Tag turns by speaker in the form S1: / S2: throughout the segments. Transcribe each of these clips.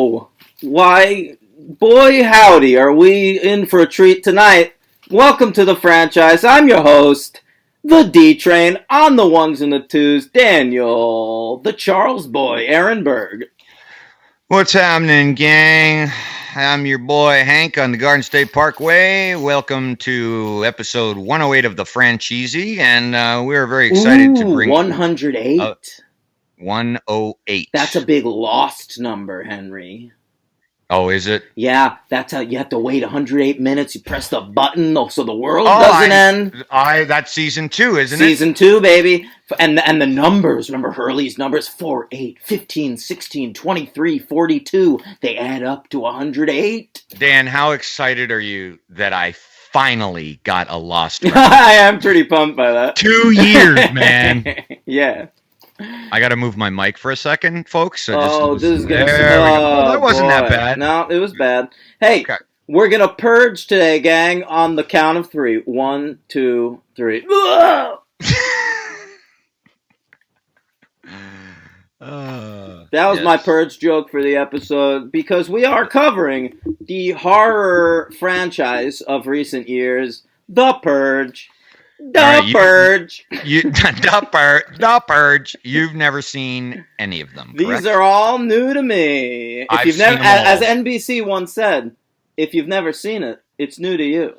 S1: Oh, why, boy howdy, are we in for a treat tonight. Welcome to the franchise. I'm your host, the D-Train, on the ones and the twos, Daniel, the Charles boy, Ehrenberg.
S2: What's happening, gang? I'm your boy Hank on the Garden State Parkway. Welcome to episode 108 of the Franchisee, and we're very excited to bring
S1: 108.
S2: 108.
S1: That's a big lost number, Henry.
S2: Oh, is it?
S1: Yeah, that's how you have to wait 108 minutes. You press the button so the world doesn't end.
S2: That's season 2, isn't it?
S1: Season 2, baby. And the numbers, remember Hurley's numbers? 4, 8, 15, 16, 23, 42. They add up to 108.
S2: Dan, how excited are you that I finally got a lost record?
S1: I am pretty pumped by that.
S2: 2 years, man.
S1: Yeah.
S2: I got to move my mic for a second, folks.
S1: This is good.
S2: That wasn't that bad.
S1: No, it was bad. Hey, okay. We're going to purge today, gang, on the count of 3. 1, 2, 3. That was my purge joke for the episode, because we are covering the horror franchise of recent years, The Purge. The
S2: Purge. You've never seen any of them, correct?
S1: These are all new to me.
S2: I've seen them all.
S1: As NBC once said, if you've never seen it, it's new to you.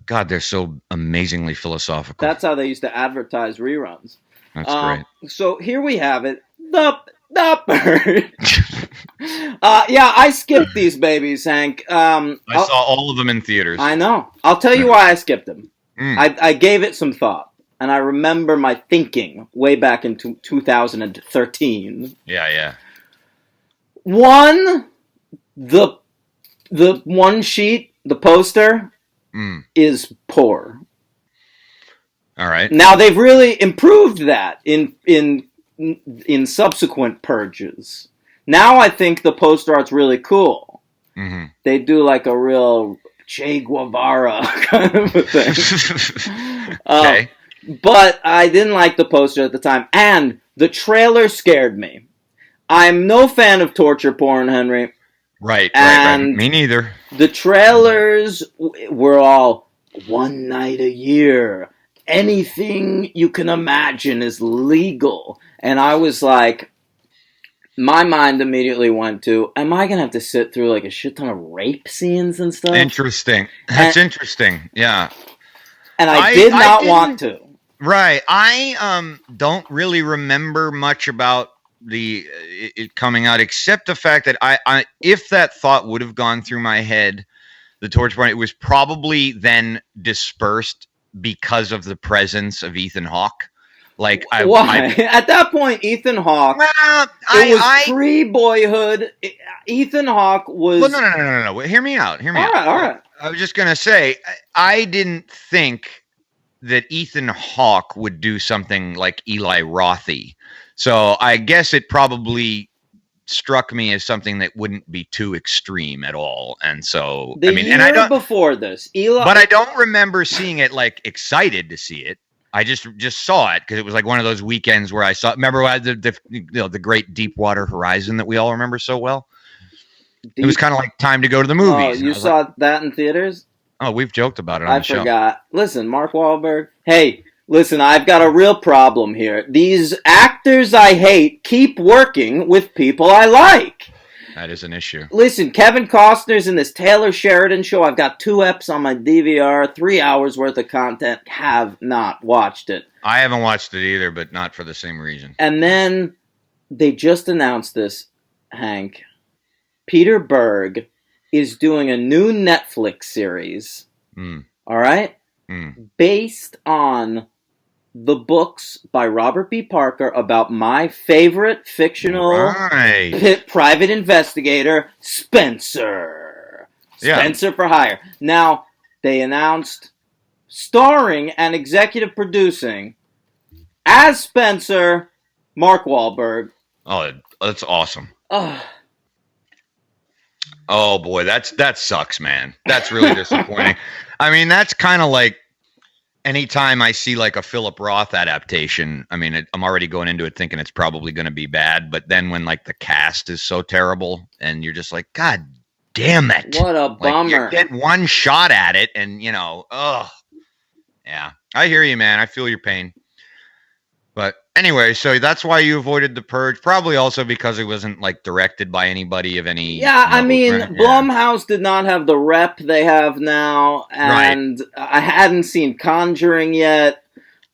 S2: God, they're so amazingly philosophical.
S1: That's how they used to advertise reruns.
S2: That's great.
S1: So here we have it. The Purge. Yeah, I skipped these babies, Hank.
S2: I saw all of them in theaters.
S1: I know. I'll tell you why I skipped them. I gave it some thought, and I remember my thinking way back in 2013.
S2: Yeah.
S1: One, the one sheet, the poster, is poor.
S2: All right.
S1: Now they've really improved that in subsequent purges. Now I think the poster art's really cool. Mm-hmm. They do like a real Che Guevara kind of a thing.
S2: Okay.
S1: But I didn't like the poster at the time, and the trailer scared me. I'm no fan of torture porn, Henry.
S2: Right. Me neither.
S1: The trailers were all one night a year. Anything you can imagine is legal. And I was like, my mind immediately went to, am I going to have to sit through like a shit ton of rape scenes and stuff?
S2: Interesting. That's interesting. Yeah.
S1: And I did not want to.
S2: Right. I don't really remember much about it coming out, except the fact that I if that thought would have gone through my head, the torture porn, it was probably then dispersed because of the presence of Ethan Hawke. Like,
S1: why? At that point, Ethan Hawke.
S2: Well,
S1: it was pre-Boyhood. Ethan Hawke was.
S2: Well, no. Hear me out. All
S1: right.
S2: I was just gonna say, I didn't think that Ethan Hawke would do something like Eli Rothy. So I guess it probably struck me as something that wouldn't be too extreme at all. And so,
S1: before this,
S2: but I don't remember seeing it like excited to see it. I just saw it because it was like one of those weekends where I saw. Remember the great Deepwater Horizon that we all remember so well. It was kind of like time to go to the movies.
S1: Oh, you saw that in theaters?
S2: Oh, we've joked about it on the show.
S1: I forgot. Listen, Mark Wahlberg. Hey, listen, I've got a real problem here. These actors I hate keep working with people I like.
S2: That is an issue.
S1: Listen, Kevin Costner's in this Taylor Sheridan show. I've got 2 eps on my DVR, 3 hours worth of content. Have not watched it.
S2: I haven't watched it either, but not for the same reason.
S1: And then they just announced this, Hank. Peter Berg is doing a new Netflix series. All right? Based on the books by Robert B. Parker about my favorite fictional private investigator, Spencer. Spencer for Hire. Now, they announced starring and executive producing as Spencer, Mark Wahlberg.
S2: Oh, that's awesome. Oh boy, that sucks, man. That's really disappointing. I mean, that's kind of like anytime I see like a Philip Roth adaptation, I mean, I'm already going into it thinking it's probably going to be bad. But then when like the cast is so terrible, and you're just like, God damn it!
S1: What a
S2: Like you
S1: bummer.
S2: get one shot at it, and yeah. I hear you, man. I feel your pain. But anyway, so that's why you avoided The Purge. Probably also because it wasn't like directed by anybody of any.
S1: Yeah, I mean,
S2: right?
S1: Blumhouse did not have the rep they have now, and I hadn't seen Conjuring yet.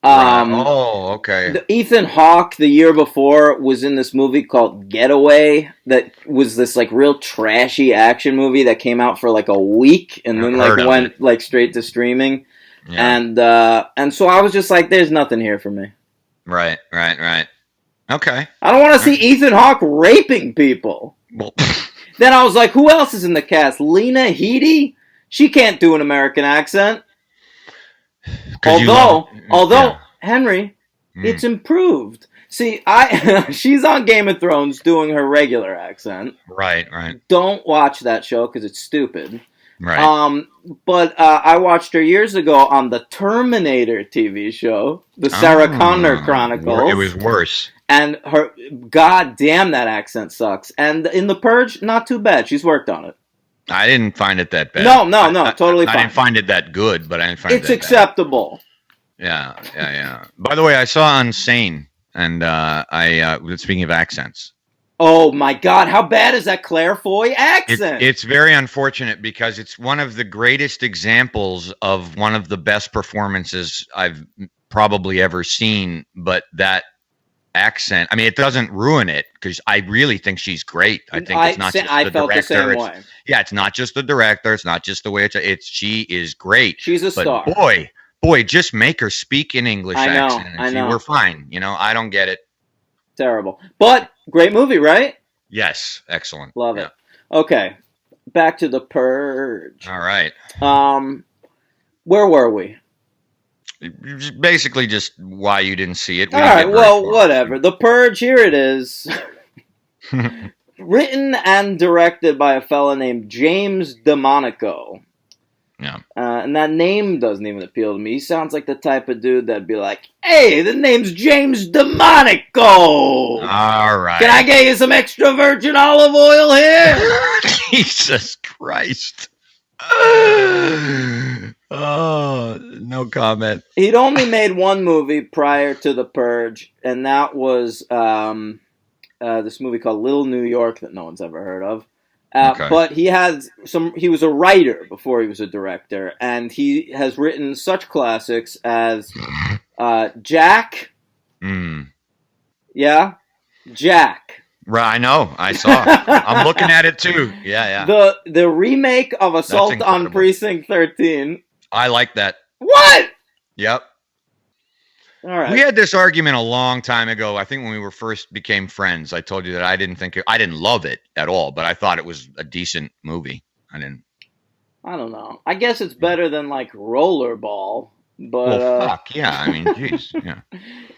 S2: Right. Oh, okay.
S1: Ethan Hawke the year before was in this movie called Getaway that was this like real trashy action movie that came out for like a week and then like went like straight to streaming. Yeah. And so I was just like, there's nothing here for me.
S2: Right. Okay.
S1: I don't want to see Ethan Hawke raping people. Well, then I was like, who else is in the cast? Lena Headey? She can't do an American accent. Although Henry, it's improved. See, she's on Game of Thrones doing her regular accent.
S2: Right.
S1: Don't watch that show because it's stupid.
S2: Right.
S1: But I watched her years ago on the Terminator TV show, the Sarah Connor Chronicles.
S2: It was worse.
S1: And god damn, that accent sucks. And in The Purge, not too bad. She's worked on it.
S2: I didn't find it that bad.
S1: No, totally fine.
S2: I didn't find it that good, but I didn't find it that bad.
S1: It's acceptable.
S2: Yeah. By the way, I saw Unsane, and speaking of accents.
S1: Oh my God! How bad is that Claire Foy accent?
S2: It's very unfortunate because it's one of the greatest examples of one of the best performances I've probably ever seen. But that accent, I mean, it doesn't ruin it because I really think she's great. I think it's not just the director. The same way. Yeah, it's not just the director. It's not just the way she is great.
S1: She's a star.
S2: Boy, just make her speak in English accent. I know. We're fine. I don't get it.
S1: Terrible, but great movie, right?
S2: Yes, excellent.
S1: Love it. Okay, back to The Purge.
S2: All right.
S1: Where were we?
S2: Basically, just why you didn't see it.
S1: All right. Well, whatever. The Purge. Here it is. Written and directed by a fella named James DeMonico.
S2: Yeah.
S1: And that name doesn't even appeal to me. He sounds like the type of dude that'd be like, hey, the name's James DeMonico.
S2: All right.
S1: Can I get you some extra virgin olive oil here?
S2: Jesus Christ. Oh, no comment.
S1: He'd only made one movie prior to The Purge, and that was this movie called Little New York that no one's ever heard of. But he was a writer before he was a director, and he has written such classics as Jack. Yeah? Jack.
S2: Right, I know. I saw. I'm looking at it too. Yeah.
S1: The remake of Assault on Precinct 13.
S2: I like that.
S1: What?
S2: Yep.
S1: All right.
S2: We had this argument a long time ago. I think when we first became friends, I told you that I didn't love it at all, but I thought it was a decent movie. I
S1: don't know. I guess it's better than like Rollerball, but
S2: fuck yeah. I mean, jeez, yeah.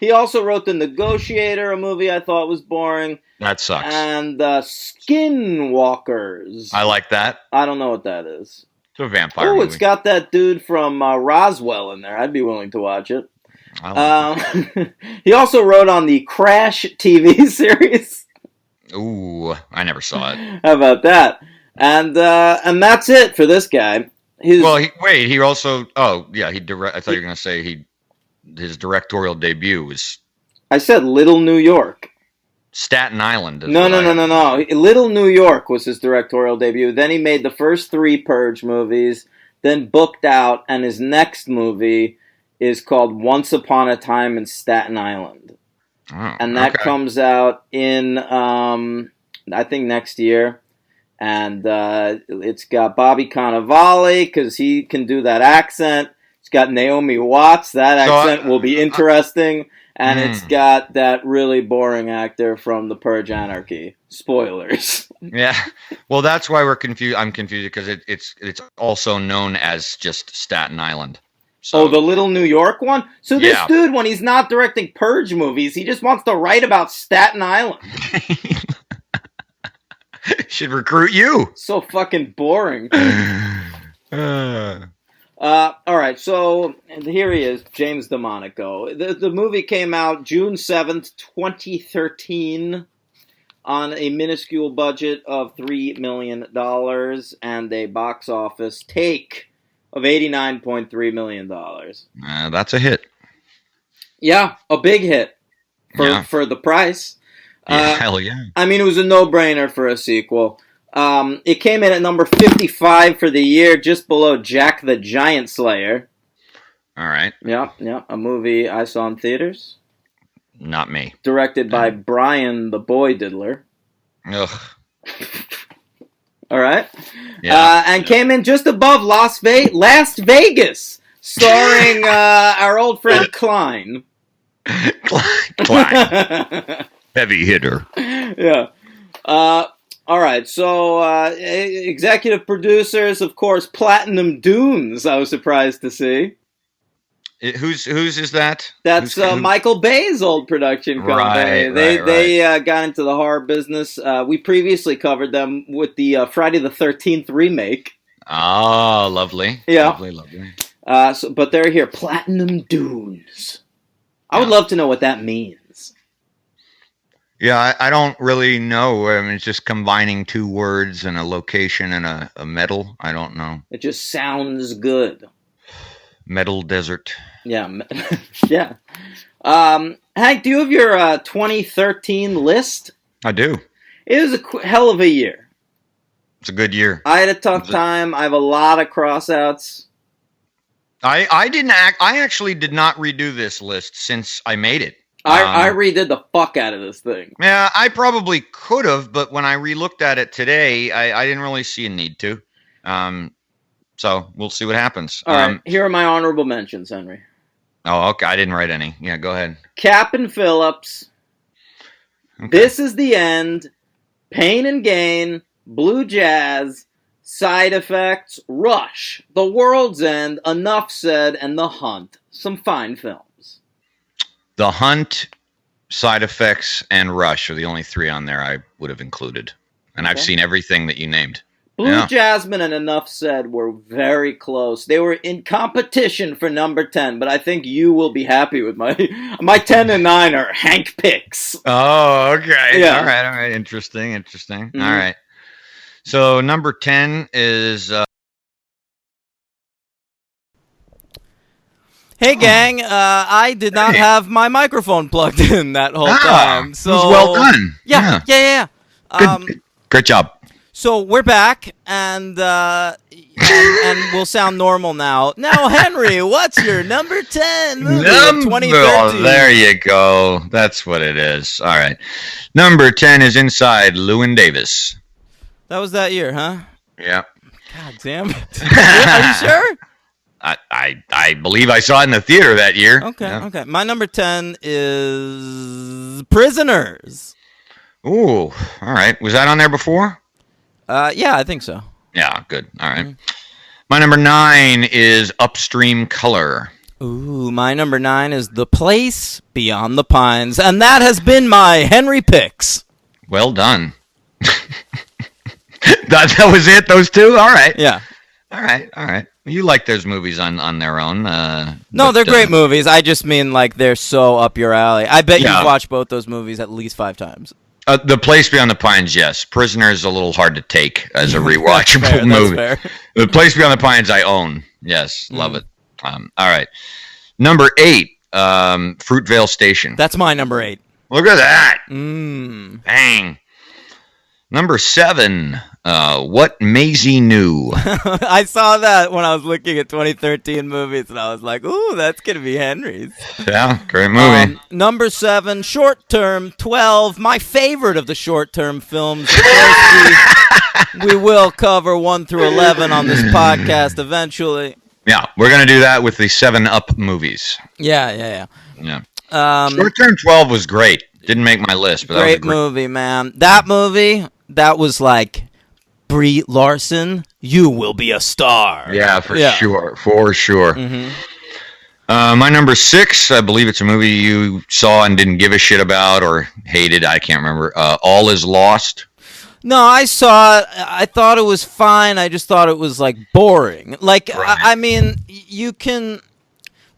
S1: He also wrote The Negotiator, a movie I thought was boring.
S2: That sucks.
S1: And Skinwalkers.
S2: I like that.
S1: I don't know what that is.
S2: It's a vampire movie.
S1: It's got that dude from Roswell in there. I'd be willing to watch it. He also wrote on the Crash TV series.
S2: Ooh, I never saw it.
S1: How about that? And that's it for this guy. He also. Oh, yeah. I thought you were going to say his directorial debut was. I said Little New York.
S2: Staten Island.
S1: No. Little New York was his directorial debut. Then he made the first 3 Purge movies. Then booked out, and his next movie is called Once Upon a Time in Staten Island. Oh, and that comes out in, I think, next year. And it's got Bobby Cannavale, because he can do that accent. It's got Naomi Watts. That accent will be interesting. And it's got that really boring actor from The Purge Anarchy. Spoilers.
S2: Yeah. Well, that's why we're confused. I'm confused because it's also known as just Staten Island. So,
S1: the Little New York one? So this dude, when he's not directing Purge movies, he just wants to write about Staten Island.
S2: Should recruit you.
S1: So fucking boring. All right, so here he is, James DeMonico. The movie came out June 7th, 2013, on a minuscule budget of $3 million and a box office take of $89.3 million.
S2: That's a hit.
S1: Yeah, a big hit for the price.
S2: Hell yeah.
S1: I mean, it was a no-brainer for a sequel. It came in at number 55 for the year, just below Jack the Giant Slayer.
S2: All right.
S1: Yeah, a movie I saw in theaters.
S2: Not me.
S1: Directed by Brian the Boy Diddler.
S2: Ugh.
S1: All right.
S2: Yeah.
S1: And came in just above Las Vegas, starring our old friend Klein.
S2: Klein. Heavy hitter.
S1: Yeah. All right, so executive producers, of course, Platinum Dunes. I was surprised to see.
S2: Whose is that?
S1: That's Michael Bay's old production company. They got into the horror business. We previously covered them with the Friday the 13th remake.
S2: Oh, lovely.
S1: Yeah,
S2: lovely.
S1: But they're here, Platinum Dunes. I would love to know what that means.
S2: Yeah, I don't really know. I mean, it's just combining two words and a location and a metal. I don't know.
S1: It just sounds good.
S2: Metal desert.
S1: Yeah. Yeah. Hank, do you have your 2013 list?
S2: I do.
S1: It was a hell of a year.
S2: It's a good year.
S1: I had a tough time. I have a lot of crossouts.
S2: I actually did not redo this list since I made it.
S1: I redid the fuck out of this thing.
S2: Yeah, I probably could have, but when I re-looked at it today, I didn't really see a need to. So we'll see what happens.
S1: All right, here are my honorable mentions, Henry.
S2: Oh, okay. I didn't write any. Yeah, go ahead.
S1: Captain Phillips. Okay. This is the End. Pain and Gain. Blue Jazz. Side Effects. Rush. The World's End. Enough Said. And The Hunt. Some fine films.
S2: The Hunt, Side Effects, and Rush are the only three on there I would have included. And I've seen everything that you named.
S1: Blue Jasmine and Enough Said were very close. They were in competition for number 10, but I think you will be happy with my 10 and 9 are Hank picks.
S2: Oh, okay.
S1: Yeah.
S2: All right. Interesting. Mm-hmm. All right. So number 10 is...
S3: Hey gang, I did not have my microphone plugged in that whole time. So
S2: it was well done.
S3: Yeah.
S2: Great job.
S3: So we're back, and we'll sound normal now. Now, Henry, what's your number 10 movie of 2013?
S2: There you go. That's what it is. All right. Number 10 is Inside Llewyn Davis.
S3: That was that year, huh?
S2: Yeah.
S3: God damn it. Are you sure?
S2: I believe I saw it in the theater that year.
S3: Okay. My number 10 is Prisoners.
S2: Ooh, all right. Was that on there before?
S3: Yeah, I think so.
S2: Yeah, good. All right. Mm-hmm. My number 9 is Upstream Color.
S3: Ooh, my number 9 is The Place Beyond the Pines, and that has been my Henry picks.
S2: Well done. that was it, those two? All right.
S3: Yeah.
S2: All right. You like those movies on their own.
S3: No, they're great movies. I just mean like they're so up your alley. I bet you've watched both those movies at least 5 times.
S2: The Place Beyond the Pines, yes. Prisoner is a little hard to take as a rewatchable movie.
S3: That's fair.
S2: The Place Beyond the Pines, I own. Yes, love it. All right. Number 8, Fruitvale Station.
S3: That's my number 8.
S2: Look at that. Bang. Number 7, What Maisie Knew.
S3: I saw that when I was looking at 2013 movies, and I was like, ooh, that's going to be Henry's.
S2: Yeah, great movie.
S3: Number 7, Short Term 12, my favorite of the short term films. Of course, we will cover 1 through 11 on this podcast eventually.
S2: Yeah, we're going to do that with the 7-Up movies.
S3: Yeah.
S2: Short Term 12 was great. Didn't make my list, but
S3: great movie, man. That movie... That was like, Brie Larson, you will be a star.
S2: Yeah, for sure. Mm-hmm. My number 6, I believe it's a movie you saw and didn't give a shit about or hated. I can't remember. All Is Lost.
S3: No, I saw it. I thought it was fine. I just thought it was like boring. Like,
S2: Right.
S3: I mean, you can.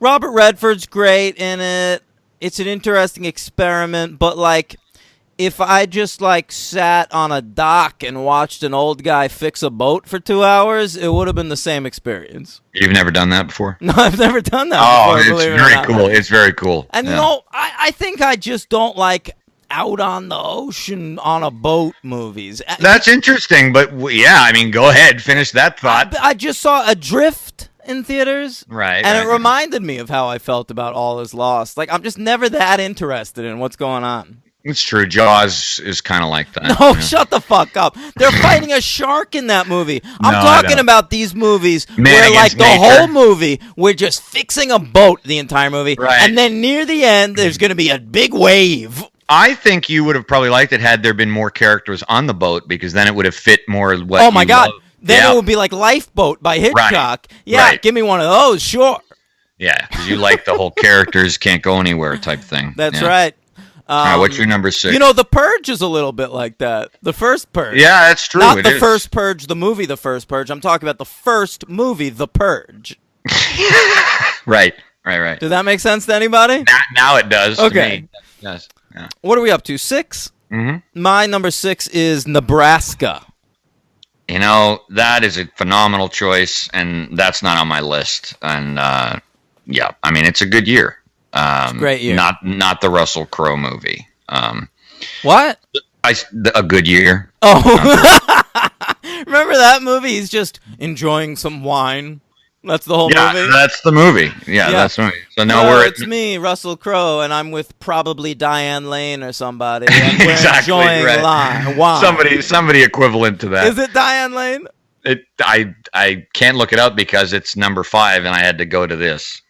S3: Robert Redford's great in it. It's an interesting experiment, but like, if I just like sat on a dock and watched an old guy fix a boat for 2 hours, it would have been the same experience.
S2: You've never done that before?
S3: No, I've never done that
S2: Oh,
S3: before.
S2: it's
S3: believe it or
S2: very
S3: not.
S2: cool. It's very cool.
S3: And
S2: Yeah.
S3: you know, I think I just don't like out on the ocean on a boat movies.
S2: That's interesting, but yeah, I mean, go ahead, finish that thought.
S3: I just saw Adrift in theaters.
S2: Right.
S3: And
S2: right.
S3: it reminded me of how I felt about All Is Lost. Like, I'm just never that interested in what's going on.
S2: It's true. Jaws is kind of like that.
S3: No,
S2: yeah.
S3: shut the fuck up. They're fighting a shark in that movie. I'm
S2: No, I
S3: talking
S2: don't.
S3: about these movies
S2: Man
S3: where, like,
S2: Against
S3: the
S2: Nature.
S3: whole movie, we're just fixing a boat the entire movie.
S2: Right.
S3: And then near the end, there's going to be a big wave.
S2: I think you would have probably liked it had there been more characters on the boat, because then it would have fit more what
S3: Oh, my
S2: you
S3: God.
S2: love.
S3: Then
S2: Yeah.
S3: it would be like Lifeboat by Hitchcock. Yeah,
S2: Right.
S3: give me one of those, sure.
S2: Yeah, because you like the whole characters can't go anywhere type thing.
S3: That's
S2: Yeah.
S3: right.
S2: All right, what's your number 6?
S3: You know, The Purge is a little bit like that. The first Purge.
S2: Yeah, that's true.
S3: Not
S2: it
S3: the
S2: is.
S3: first Purge, the movie The First Purge. I'm talking about the first movie, The Purge.
S2: Right.
S3: Does that make sense to anybody?
S2: Now it does.
S3: Okay.
S2: To me. Yes. Yeah.
S3: What are we up to? 6?
S2: Mm-hmm.
S3: My number 6 is Nebraska.
S2: You know, that is a phenomenal choice, and that's not on my list. And yeah, I mean, it's a good year.
S3: It's a great year.
S2: Not the Russell Crowe movie.
S3: What?
S2: A good year.
S3: Oh. Remember that movie? He's just enjoying some wine. That's the whole
S2: Yeah,
S3: movie?
S2: that's the movie. Yeah, that's the movie. So now
S3: No,
S2: we're
S3: it's me, Russell Crowe, and I'm with probably Diane Lane or somebody, and we're
S2: Exactly,
S3: enjoying
S2: right.
S3: wine.
S2: somebody equivalent to that.
S3: Is it Diane Lane?
S2: I can't look it up because it's number 5, and I had to go to this.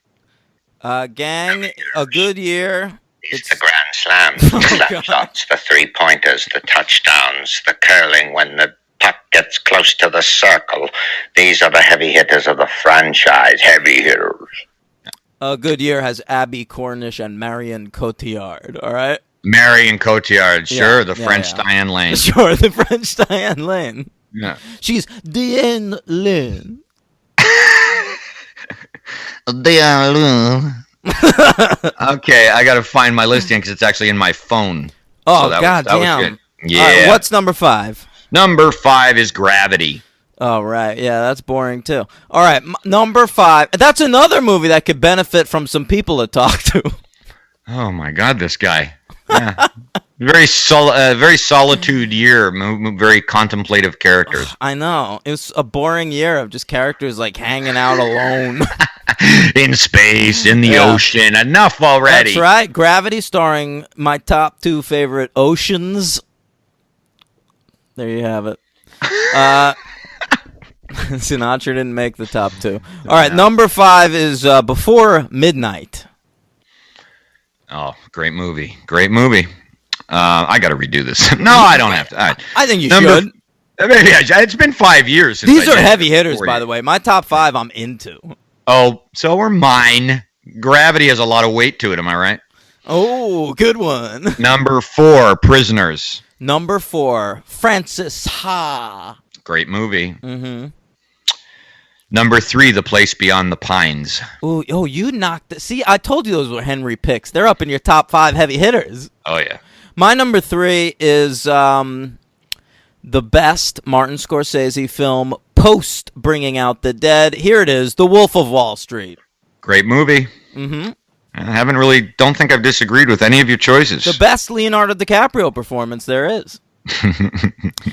S3: Gang, a good year.
S4: It's the grand slams, the slap shots, the three-pointers, the touchdowns, the curling when the puck gets close to the circle. These are the heavy hitters of the franchise. Heavy hitters.
S3: A good year has Abby Cornish and Marion Cotillard, all right?
S2: Marion Cotillard, sure, the French
S3: yeah.
S2: Diane Lane.
S3: Sure, the French Diane Lane.
S2: Yeah.
S3: She's Diane Lane.
S2: Okay, I got to find my listing because it's actually in my phone.
S3: Oh,
S2: that
S3: God
S2: that
S3: damn.
S2: good.
S3: All
S2: Yeah.
S3: right, what's number 5?
S2: Number 5 is Gravity.
S3: Oh, right. Yeah, that's boring, too. All right, number 5. That's another movie that could benefit from some people to talk to.
S2: Oh my God, this guy. Yeah. very solitude year. Very contemplative characters.
S3: I know. It was a boring year of just characters, like, hanging out alone.
S2: In space, in the
S3: Yeah.
S2: ocean. Enough already.
S3: That's right. Gravity, starring my top 2 favorite oceans. There you have it. Sinatra didn't make the top 2. All right, number 5 is Before Midnight.
S2: Oh, great movie. Great movie. I got to redo this. No, I don't have to. All right.
S3: I think you
S2: Number-
S3: should.
S2: Maybe it's been 5 years since
S3: These
S2: I
S3: are
S2: did
S3: heavy
S2: it.
S3: hitters,
S2: 4
S3: by
S2: years.
S3: the way. My top 5 I'm into.
S2: Oh, so are mine. Gravity has a lot of weight to it, am I right?
S3: Oh, good one.
S2: Number 4, Prisoners.
S3: Number 4, Francis Ha.
S2: Great movie.
S3: Mm-hmm.
S2: Number 3, The Place Beyond the Pines.
S3: Oh, you knocked it. See, I told you those were Henry picks. They're up in your top 5 heavy hitters.
S2: Oh, yeah.
S3: My number 3 is the best Martin Scorsese film post Bringing Out the Dead. Here it is, The Wolf of Wall Street.
S2: Great movie.
S3: Mm-hmm.
S2: Don't think I've disagreed with any of your choices.
S3: The best Leonardo DiCaprio performance there is.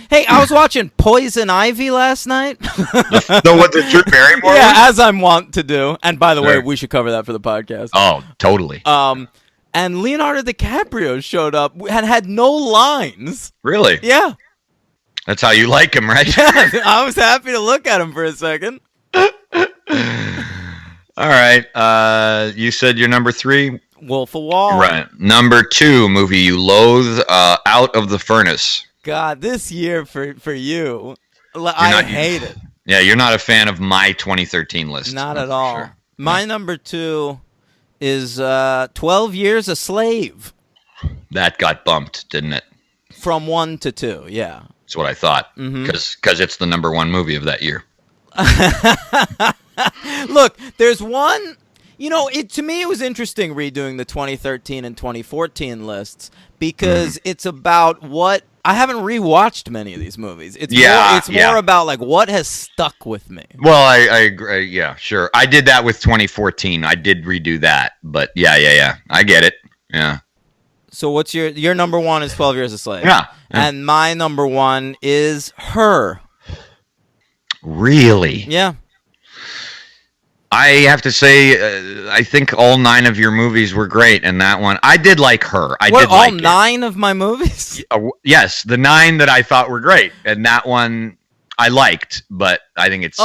S3: Hey, I was watching Poison Ivy last night.
S2: the Drew Barrymore
S3: Yeah,
S2: one?
S3: as I'm wont to do. And by the way,
S2: Sure.
S3: we should cover that for the podcast.
S2: Oh, totally.
S3: And Leonardo DiCaprio showed up and had no lines.
S2: Really?
S3: Yeah.
S2: That's how you like him, right?
S3: I was happy to look at him for a second.
S2: All right. You said you're number 3?
S3: Wolf of Wall.
S2: Right. Number 2, movie you loathe, Out of the Furnace.
S3: God, this year for you, I hate it.
S2: Yeah, you're not a fan of my 2013 list.
S3: Not
S2: that's
S3: at
S2: for
S3: all.
S2: sure.
S3: My number 2 is 12 Years a Slave.
S2: That got bumped, didn't it?
S3: From 1 to 2, yeah.
S2: That's what I thought.
S3: Mm-hmm.
S2: Because it's the number one movie of that year.
S3: Look, there's one. To me, it was interesting redoing the 2013 and 2014 lists because it's about what I haven't rewatched many of these movies. It's more about like what has stuck with me.
S2: Well, I agree. Yeah, sure. I did that with 2014. I did redo that, but yeah. I get it. Yeah.
S3: So what's your number one is 12 Years a Slave?
S2: Yeah.
S3: And my number one is Her.
S2: Really?
S3: Yeah.
S2: I have to say, I think all 9 of your movies were great, and that one I did like Her.
S3: All 9 of my movies?
S2: Yes, the 9 that I thought were great, and that one I liked, but I think it's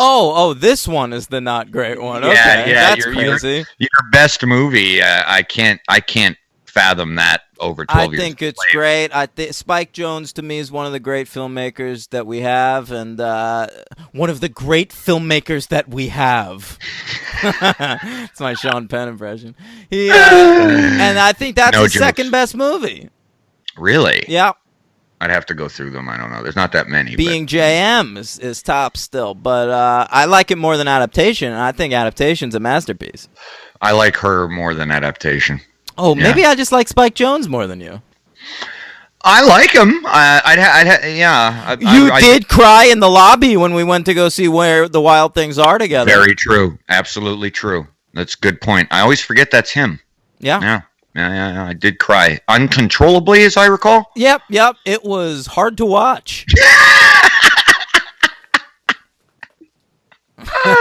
S3: this one is the not great one.
S2: Yeah,
S3: okay,
S2: yeah,
S3: that's crazy.
S2: Your best movie. I can't fathom that over 12 years.
S3: I think it's great. Spike Jonze to me is one of the great filmmakers that we have, and one of the great filmmakers that we have. It's my Sean Penn impression. And I think that's his second best movie.
S2: Really?
S3: Yeah.
S2: I'd have to go through them. I don't know. There's not that many.
S3: Being JM is top still, but I like it more than Adaptation, and I think Adaptation's a masterpiece.
S2: I like Her more than Adaptation.
S3: Oh, maybe I just like Spike Jonze more than you.
S2: I like him.
S3: You did cry in the lobby when we went to go see Where the Wild Things Are together.
S2: Very true. Absolutely true. That's a good point. I always forget that's him.
S3: Yeah.
S2: Yeah. I did cry uncontrollably, as I recall.
S3: Yep. It was hard to watch. You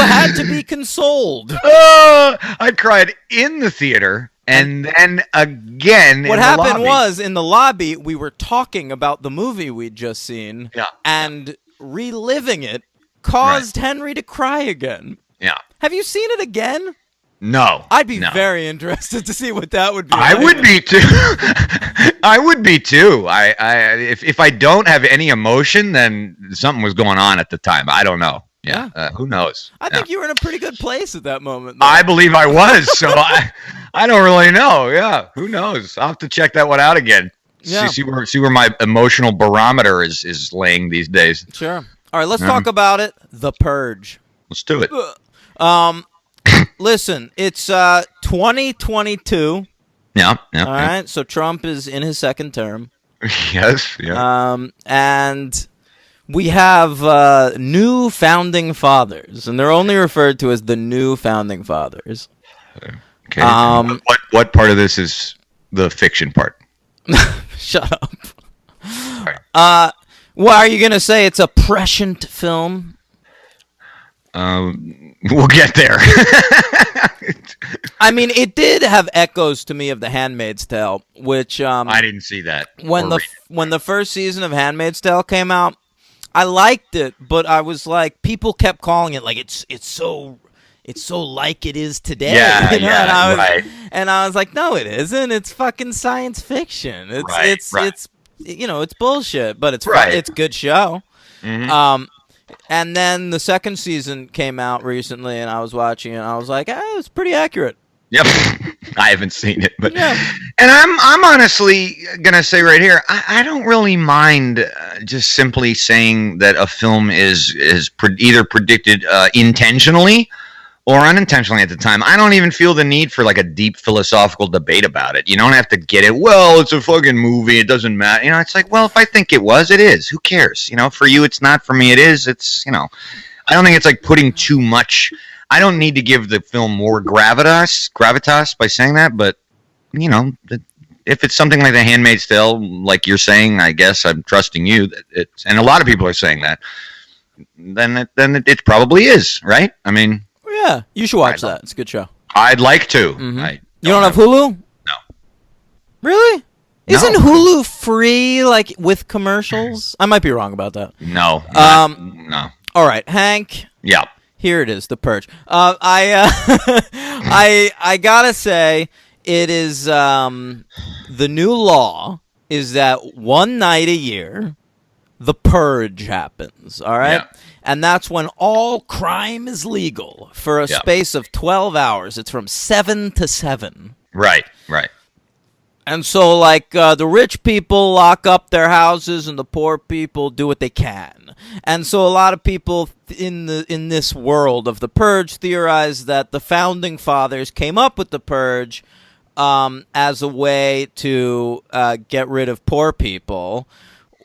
S3: had to be consoled.
S2: I cried in the theater and then again
S3: what
S2: in
S3: happened
S2: the lobby.
S3: Was in the lobby we were talking about the movie we'd just seen, and reliving it caused Henry to cry again.
S2: Yeah.
S3: Have you seen it again?
S2: No.
S3: I'd be very interested to see what that would be.
S2: I would be too. I would be too. If I don't have any emotion, then something was going on at the time. I don't know. Yeah. Who knows?
S3: I think you were in a pretty good place at that moment, though.
S2: I believe I was. So I don't really know. Yeah. Who knows? I'll have to check that one out again.
S3: Yeah.
S2: See where my emotional barometer is laying these days.
S3: Sure. All right. Let's talk about it. The Purge.
S2: Let's do it.
S3: Listen, it's 2022.
S2: Yeah.
S3: All right. So Trump is in his second term.
S2: Yes. Yeah.
S3: And we have new founding fathers, and they're only referred to as the new founding fathers.
S2: Okay. What part of this is the fiction part?
S3: Shut up. Right. Well, are you gonna say it's a prescient film?
S2: We'll get there.
S3: I mean, it did have echoes to me of The Handmaid's Tale, which
S2: I didn't see that.
S3: When the first season of Handmaid's Tale came out, I liked it, but I was like, people kept calling it like it's so like it is today.
S2: Yeah,
S3: you know?
S2: Right.
S3: And I was like, no, it isn't. It's fucking science fiction. It's it's bullshit, but it's a good show.
S2: Mm-hmm.
S3: And then the second season came out recently, and I was watching it, and I was like, it's pretty accurate.
S2: Yep. I haven't seen it, but
S3: yeah.
S2: And I'm honestly gonna say right here, I don't really mind just simply saying that a film is either predicted intentionally or unintentionally at the time. I don't even feel the need for like a deep philosophical debate about it. You don't have to get it. Well, it's a fucking movie. It doesn't matter. You know, it's like, well, if I think it was, it is. Who cares? You know, for you, it's not. For me, it is. It's, you know, I don't think it's like putting too much. I don't need to give the film more gravitas by saying that. But, you know, if it's something like The Handmaid's Tale, like you're saying, I guess I'm trusting you that it's, and a lot of people are saying that, then it probably is, right? I mean.
S3: Yeah, you should watch that. It's a good show.
S2: I'd like to.
S3: Mm-hmm. You don't have Hulu?
S2: No.
S3: Really? No. Isn't Hulu free, like, with commercials? I might be wrong about that.
S2: No. No.
S3: All right, Hank.
S2: Yeah.
S3: Here it is, The Purge. I gotta say, it is the new law is that one night a year, The Purge happens. All right. Yeah. And that's when all crime is legal for a space of 12 hours. It's from 7 to 7.
S2: Right.
S3: And so, like, the rich people lock up their houses, and the poor people do what they can. And so, a lot of people in this world of the Purge theorize that the founding fathers came up with the Purge as a way to get rid of poor people.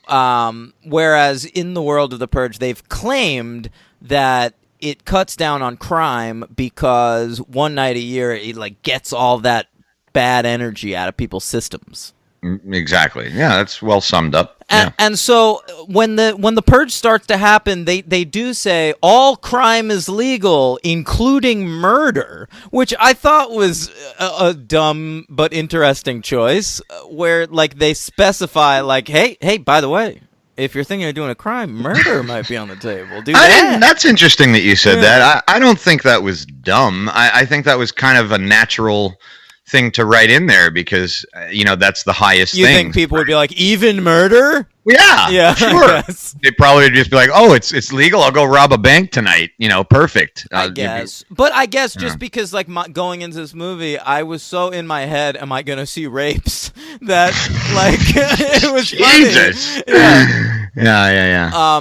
S3: Whereas in the world of the Purge, they've claimed that it cuts down on crime because one night a year it like gets all that bad energy out of people's systems.
S2: Exactly. Yeah, that's well summed up.
S3: And so when the Purge starts to happen, they do say all crime is legal, including murder, which I thought was a dumb but interesting choice, where like they specify like, hey, by the way, if you're thinking of doing a crime, murder might be on the table. Do that.
S2: That's interesting that you said that. I don't think that was dumb. I think that was kind of a natural thing to write in there because that's the highest thing.
S3: You think people would be like, even murder?
S2: Yeah, sure. They'd probably just be like, oh, it's legal. I'll go rob a bank tonight. Perfect.
S3: I guess. But I guess just because like going into this movie, I was so in my head, am I going to see rapes? That like it was
S2: Jesus.
S3: Funny.
S2: Yeah.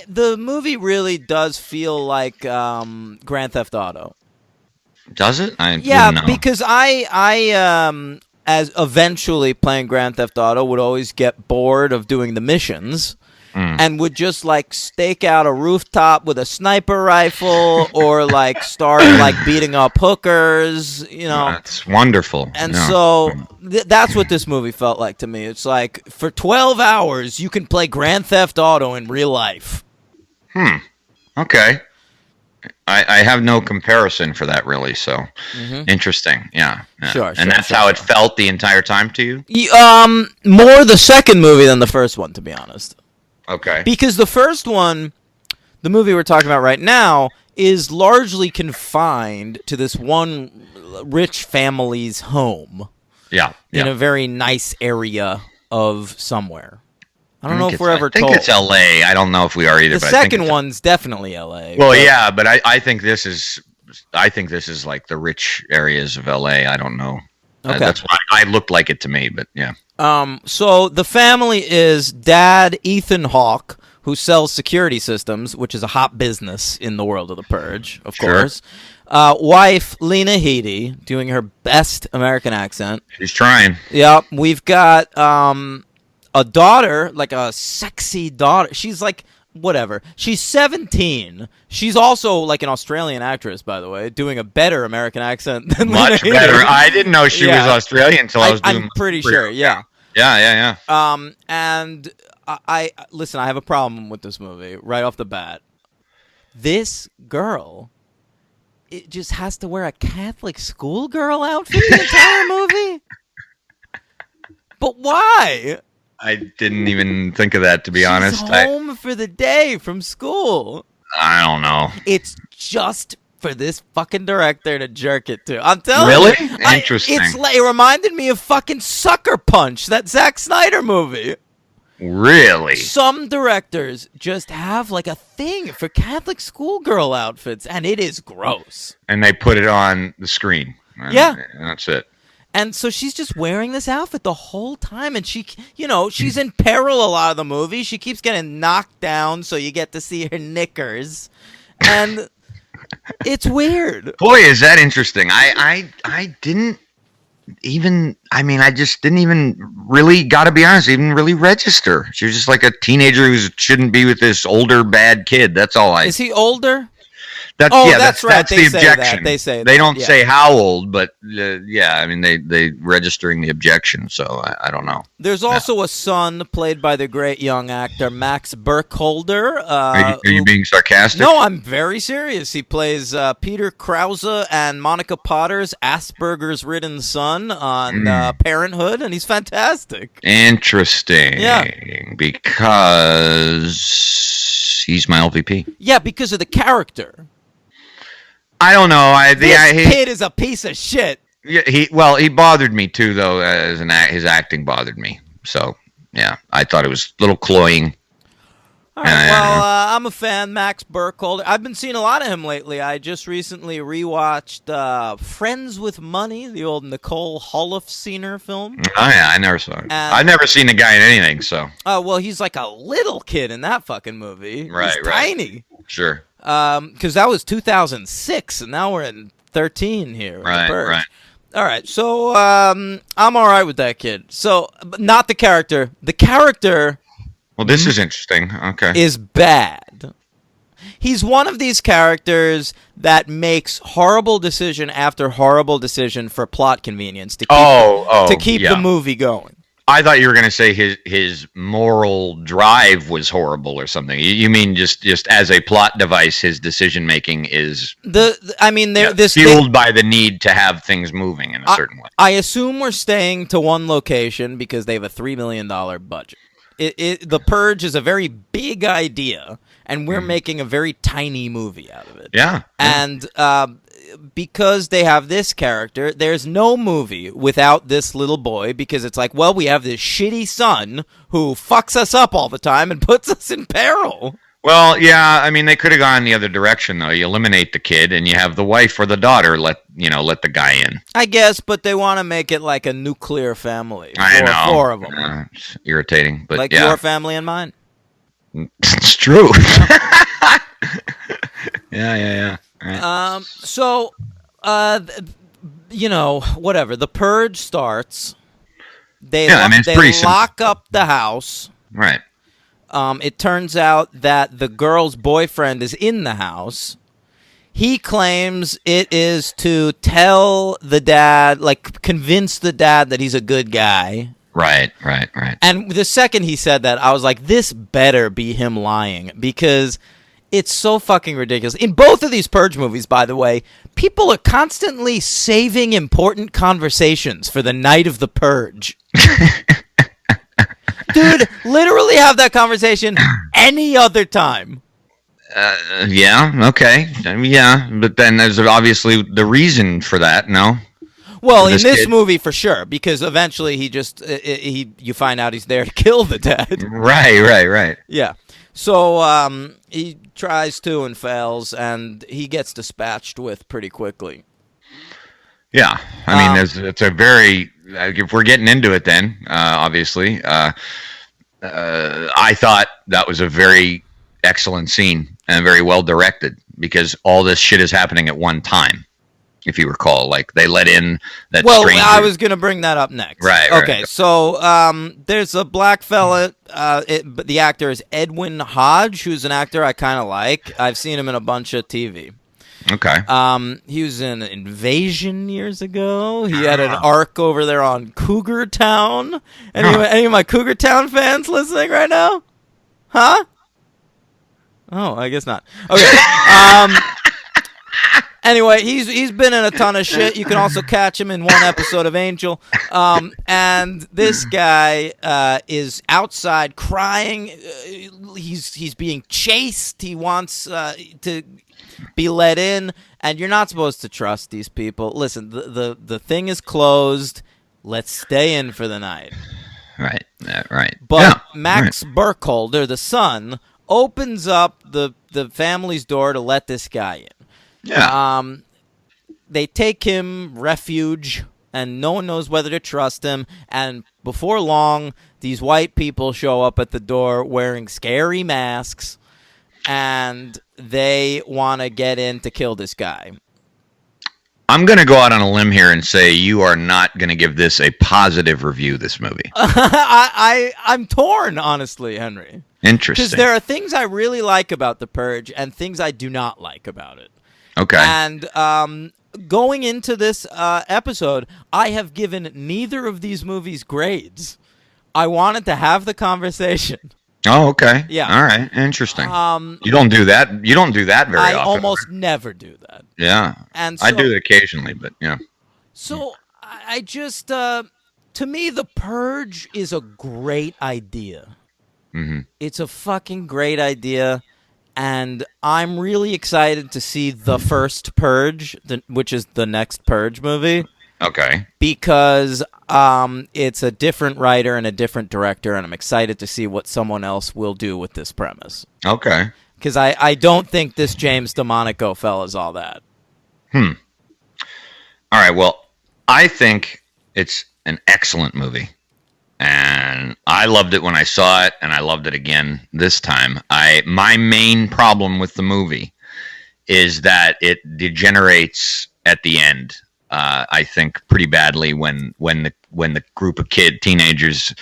S3: The movie really does feel like Grand Theft Auto.
S2: Does it?
S3: Because I as eventually playing Grand Theft Auto would always get bored of doing the missions and would just like stake out a rooftop with a sniper rifle or like start like beating up hookers,
S2: That's wonderful.
S3: And so that's what this movie felt like to me. It's like for 12 hours you can play Grand Theft Auto in real life.
S2: Okay. I have no comparison for that, really. So interesting, yeah.
S3: Sure.
S2: And that's how it felt the entire time to you.
S3: More the second movie than the first one, to be honest.
S2: Okay.
S3: Because the first one, the movie we're talking about right now, is largely confined to this one rich family's home.
S2: Yeah.
S3: In a very nice area of somewhere. I don't know if we're ever told.
S2: I think it's L.A. I don't know if we are either.
S3: The second one's definitely L.A.
S2: Well, yeah, but I think this is like the rich areas of L.A. I don't know.
S3: Okay.
S2: That's why I looked like it to me, but yeah.
S3: So the family is Dad Ethan Hawke, who sells security systems, which is a hot business in the world of the Purge, of course. Wife Lena Headey, doing her best American accent.
S2: She's trying.
S3: Yeah, we've got a daughter, like a sexy daughter. She's like, whatever. She's 17. She's also like an Australian actress, by the way, doing a better American accent than
S2: much
S3: Lena
S2: better.
S3: Headey.
S2: I didn't know she was Australian until I was doing.
S3: I'm pretty sure. Yeah.
S2: Yeah.
S3: And I listen. I have a problem with this movie right off the bat. This girl, it just has to wear a Catholic schoolgirl outfit the entire movie. But why?
S2: I didn't even think of that, to be honest.
S3: She's home for the day from school.
S2: I don't know.
S3: It's just for this fucking director to jerk it to. I'm telling you.
S2: Really? Interesting.
S3: It reminded me of fucking Sucker Punch, that Zack Snyder movie.
S2: Really?
S3: Some directors just have like a thing for Catholic schoolgirl outfits, and it is gross.
S2: And they put it on the screen.
S3: Yeah.
S2: And that's it.
S3: And so she's just wearing this outfit the whole time, and she's in peril a lot of the movie. She keeps getting knocked down, so you get to see her knickers, and it's weird.
S2: Boy, is that interesting. I didn't even. I mean, I just didn't even really. Gotta be honest, even really register. She was just like a teenager who shouldn't be with this older bad kid. That's all I.
S3: Is he older?
S2: That's
S3: right.
S2: That's
S3: They
S2: the
S3: say
S2: objection.
S3: that. They say
S2: they
S3: that.
S2: don't
S3: Yeah.
S2: say how old, but I mean they registering the objection. So I don't know.
S3: There's also a son played by the great young actor Max Burkholder.
S2: Are you being sarcastic?
S3: No, I'm very serious. He plays Peter Krause and Monica Potter's Asperger's-ridden son on Parenthood, and he's fantastic.
S2: Interesting.
S3: Yeah.
S2: Because he's my LVP.
S3: Yeah, because of the character.
S2: I don't know.
S3: This kid is a piece of shit.
S2: Yeah, he bothered me too, though. His acting bothered me. So yeah, I thought it was a little cloying.
S3: All right, well, I'm a fan, Max Burkholder. I've been seeing a lot of him lately. I just recently rewatched Friends with Money, the old Nicole Holofcener film.
S2: Oh yeah, I never saw it. I've never seen the guy in anything, so.
S3: Oh, well, he's like a little kid in that fucking movie.
S2: Right,
S3: he's
S2: right.
S3: tiny.
S2: Sure.
S3: Because that was 2006, and now we're in 13 here.
S2: Right, right.
S3: All right, so I'm all right with that kid. So, but not the character. The character...
S2: Well, this is interesting. Okay.
S3: Is bad. He's one of these characters that makes horrible decision after horrible decision for plot convenience to keep the movie going.
S2: I thought you were going to say his moral drive was horrible or something. You mean just as a plot device, his decision making is fueled by the need to have things moving in a certain way.
S3: I assume we're staying to one location because they have a $3 million budget. The Purge is a very big idea, and we're making a very tiny movie out of it.
S2: Yeah.
S3: And because they have this character, there's no movie without this little boy, because it's like, well, we have this shitty son who fucks us up all the time and puts us in peril.
S2: Well, yeah, I mean, they could have gone the other direction, though. You eliminate the kid, and you have the wife or the daughter let the guy in.
S3: I guess, but they want to make it like a nuclear family.
S2: I know.
S3: 4 of them.
S2: It's irritating, but
S3: like
S2: yeah.
S3: your family and mine.
S2: It's true. Yeah. Right.
S3: So, whatever. The Purge starts. They lock up the house.
S2: Right.
S3: It turns out that the girl's boyfriend is in the house. He claims it is to tell the dad, like convince the dad that he's a good guy.
S2: Right.
S3: And the second he said that, I was like, this better be him lying, because it's so fucking ridiculous. In both of these Purge movies, by the way, people are constantly saving important conversations for the night of the Purge. Dude, literally have that conversation any other time.
S2: Yeah, okay. Yeah, but then there's obviously the reason for that, no?
S3: Well, in this movie, for sure, because eventually you find out he's there to kill the dad.
S2: Right.
S3: Yeah. So he tries to and fails, and he gets dispatched with pretty quickly.
S2: Yeah, I mean, it's a very. If we're getting into it, then obviously, I thought that was a very excellent scene and very well directed, because all this shit is happening at one time. If you recall, like they let in that stranger.
S3: Well, I was going to bring that up next.
S2: Right.
S3: Okay, so there's a black fella, but the actor is Edwin Hodge, who's an actor I kind of like. I've seen him in a bunch of TV.
S2: Okay.
S3: He was in Invasion years ago. He had an arc over there on Cougar Town. Any of my Cougar Town fans listening right now? Huh? Oh, I guess not. Okay. Anyway, he's been in a ton of shit. You can also catch him in one episode of Angel. And this guy is outside crying. He's being chased. He wants to be let in, and you're not supposed to trust these people. Listen, the thing is closed. Let's stay in for the night.
S2: Right. Right.
S3: But
S2: yeah,
S3: Max Burkholder, the son, opens up the family's door to let this guy in.
S2: Yeah.
S3: They take him refuge, and no one knows whether to trust him. And before long, these white people show up at the door wearing scary masks, and they want to get in to kill this guy.
S2: I'm going to go out on a limb here and say you are not going to give this a positive review, this movie.
S3: I'm torn, honestly, Henry.
S2: Interesting.
S3: Because there are things I really like about The Purge and things I do not like about it.
S2: Okay.
S3: And going into this episode, I have given neither of these movies grades. I wanted to have the conversation.
S2: Oh, okay.
S3: Yeah.
S2: All right. Interesting. You don't do that. You don't do that very often.
S3: I almost never do that.
S2: Yeah.
S3: And so,
S2: I do it occasionally, but yeah.
S3: So I just, to me, The Purge is a great idea.
S2: Mm-hmm.
S3: It's a fucking great idea. And I'm really excited to see the first Purge, which is the next Purge movie.
S2: Okay.
S3: because it's a different writer and a different director, and I'm excited to see what someone else will do with this premise.
S2: Okay.
S3: Because I don't think this James DeMonico fella's all that.
S2: All right. Well, I think it's an excellent movie. And I loved it when I saw it, and I loved it again this time. My main problem with the movie is that it degenerates at the end. I think pretty badly when the group of
S3: teenagers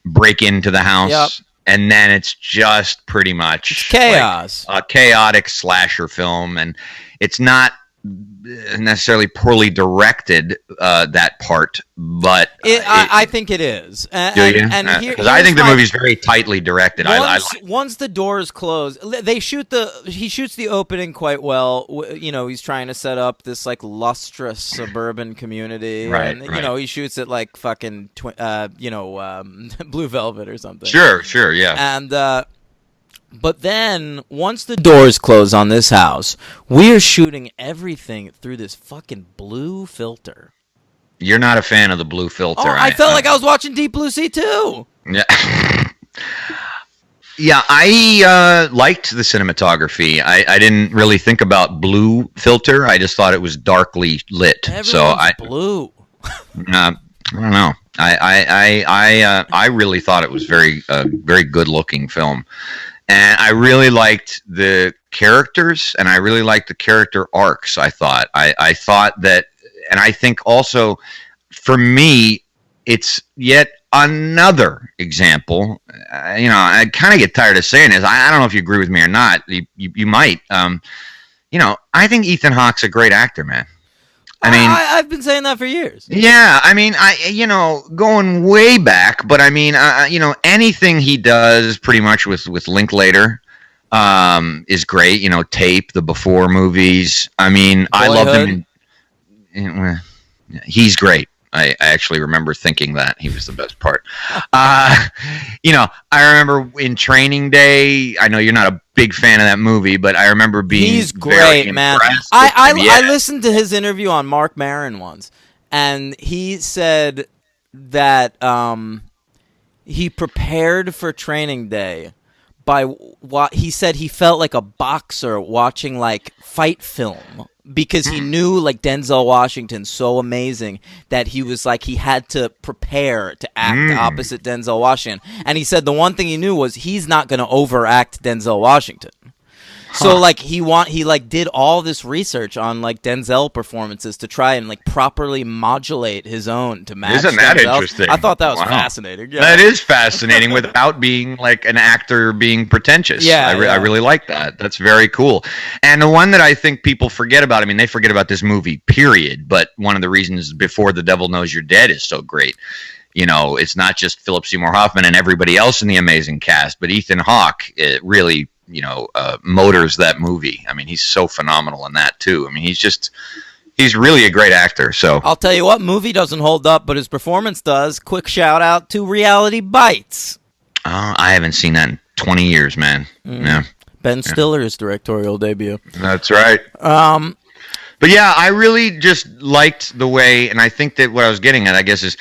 S2: break into the house,
S3: Yep.
S2: and then it's just pretty much
S3: It's chaos.
S2: like a chaotic slasher film, and it's not necessarily poorly directed, that part, but
S3: I think it is.
S2: do you? Because I think the movie's very tightly directed.
S3: Once the doors close, he shoots the opening quite well. He's trying to set up this like lustrous suburban community,
S2: Right,
S3: and
S2: right.
S3: he shoots it like fucking Blue Velvet or something.
S2: Sure, yeah.
S3: And but then once the doors close on this house, we are shooting everything through this fucking blue filter.
S2: You're not a fan of the blue filter.
S3: Oh, I felt like I was watching Deep Blue Sea too.
S2: Yeah. Yeah, I liked the cinematography. I didn't really think about blue filter. I just thought it was darkly lit.
S3: Everyone's blue.
S2: I don't know. I really thought it was very good looking film, and I really liked the characters, and I really liked the character arcs. I thought that, and I think also for me, it's yet another example. I kind of get tired of saying this. I don't know if you agree with me or not. You might. I think Ethan Hawke's a great actor, man. I mean,
S3: I've been saying that for years.
S2: Yeah, I mean, going way back, but I mean, anything he does pretty much with Linklater is great. Tape, the Before movies. I mean, I loved him. He's great. I actually remember thinking that he was the best part. I remember in Training Day. I know you're not a big fan of that movie, but I remember being
S3: He's
S2: very
S3: great, man.
S2: impressed
S3: I
S2: with him. Yeah.
S3: listened to his interview on Mark Maron once, and he said that he prepared for Training Day by what he said he felt like a boxer watching like fight film, because he knew like Denzel Washington's so amazing that he was like he had to prepare to act opposite Denzel Washington. And he said the one thing he knew was he's not going to overact Denzel Washington. So like he did all this research on like Denzel performances to try and like properly modulate his own to match.
S2: Isn't that
S3: Denzel's.
S2: interesting?
S3: I thought that was
S2: Wow.
S3: fascinating. Yeah.
S2: That is fascinating without being like an actor being pretentious.
S3: Yeah,
S2: I really like that. That's very cool. And the one that I think people forget about, I mean, they forget about this movie, period. But one of the reasons Before the Devil Knows You're Dead is so great. It's not just Philip Seymour Hoffman and everybody else in the amazing cast, but Ethan Hawke really, motors that movie. I mean, he's so phenomenal in that too. I mean, he's really a great actor. So
S3: I'll tell you what, movie doesn't hold up, but his performance does. Quick shout out to Reality Bites.
S2: I haven't seen that in 20 years, man. Yeah.
S3: Ben Stiller's directorial debut.
S2: That's right. But yeah, I really just liked the way, and I think that what I was getting at, I guess, is,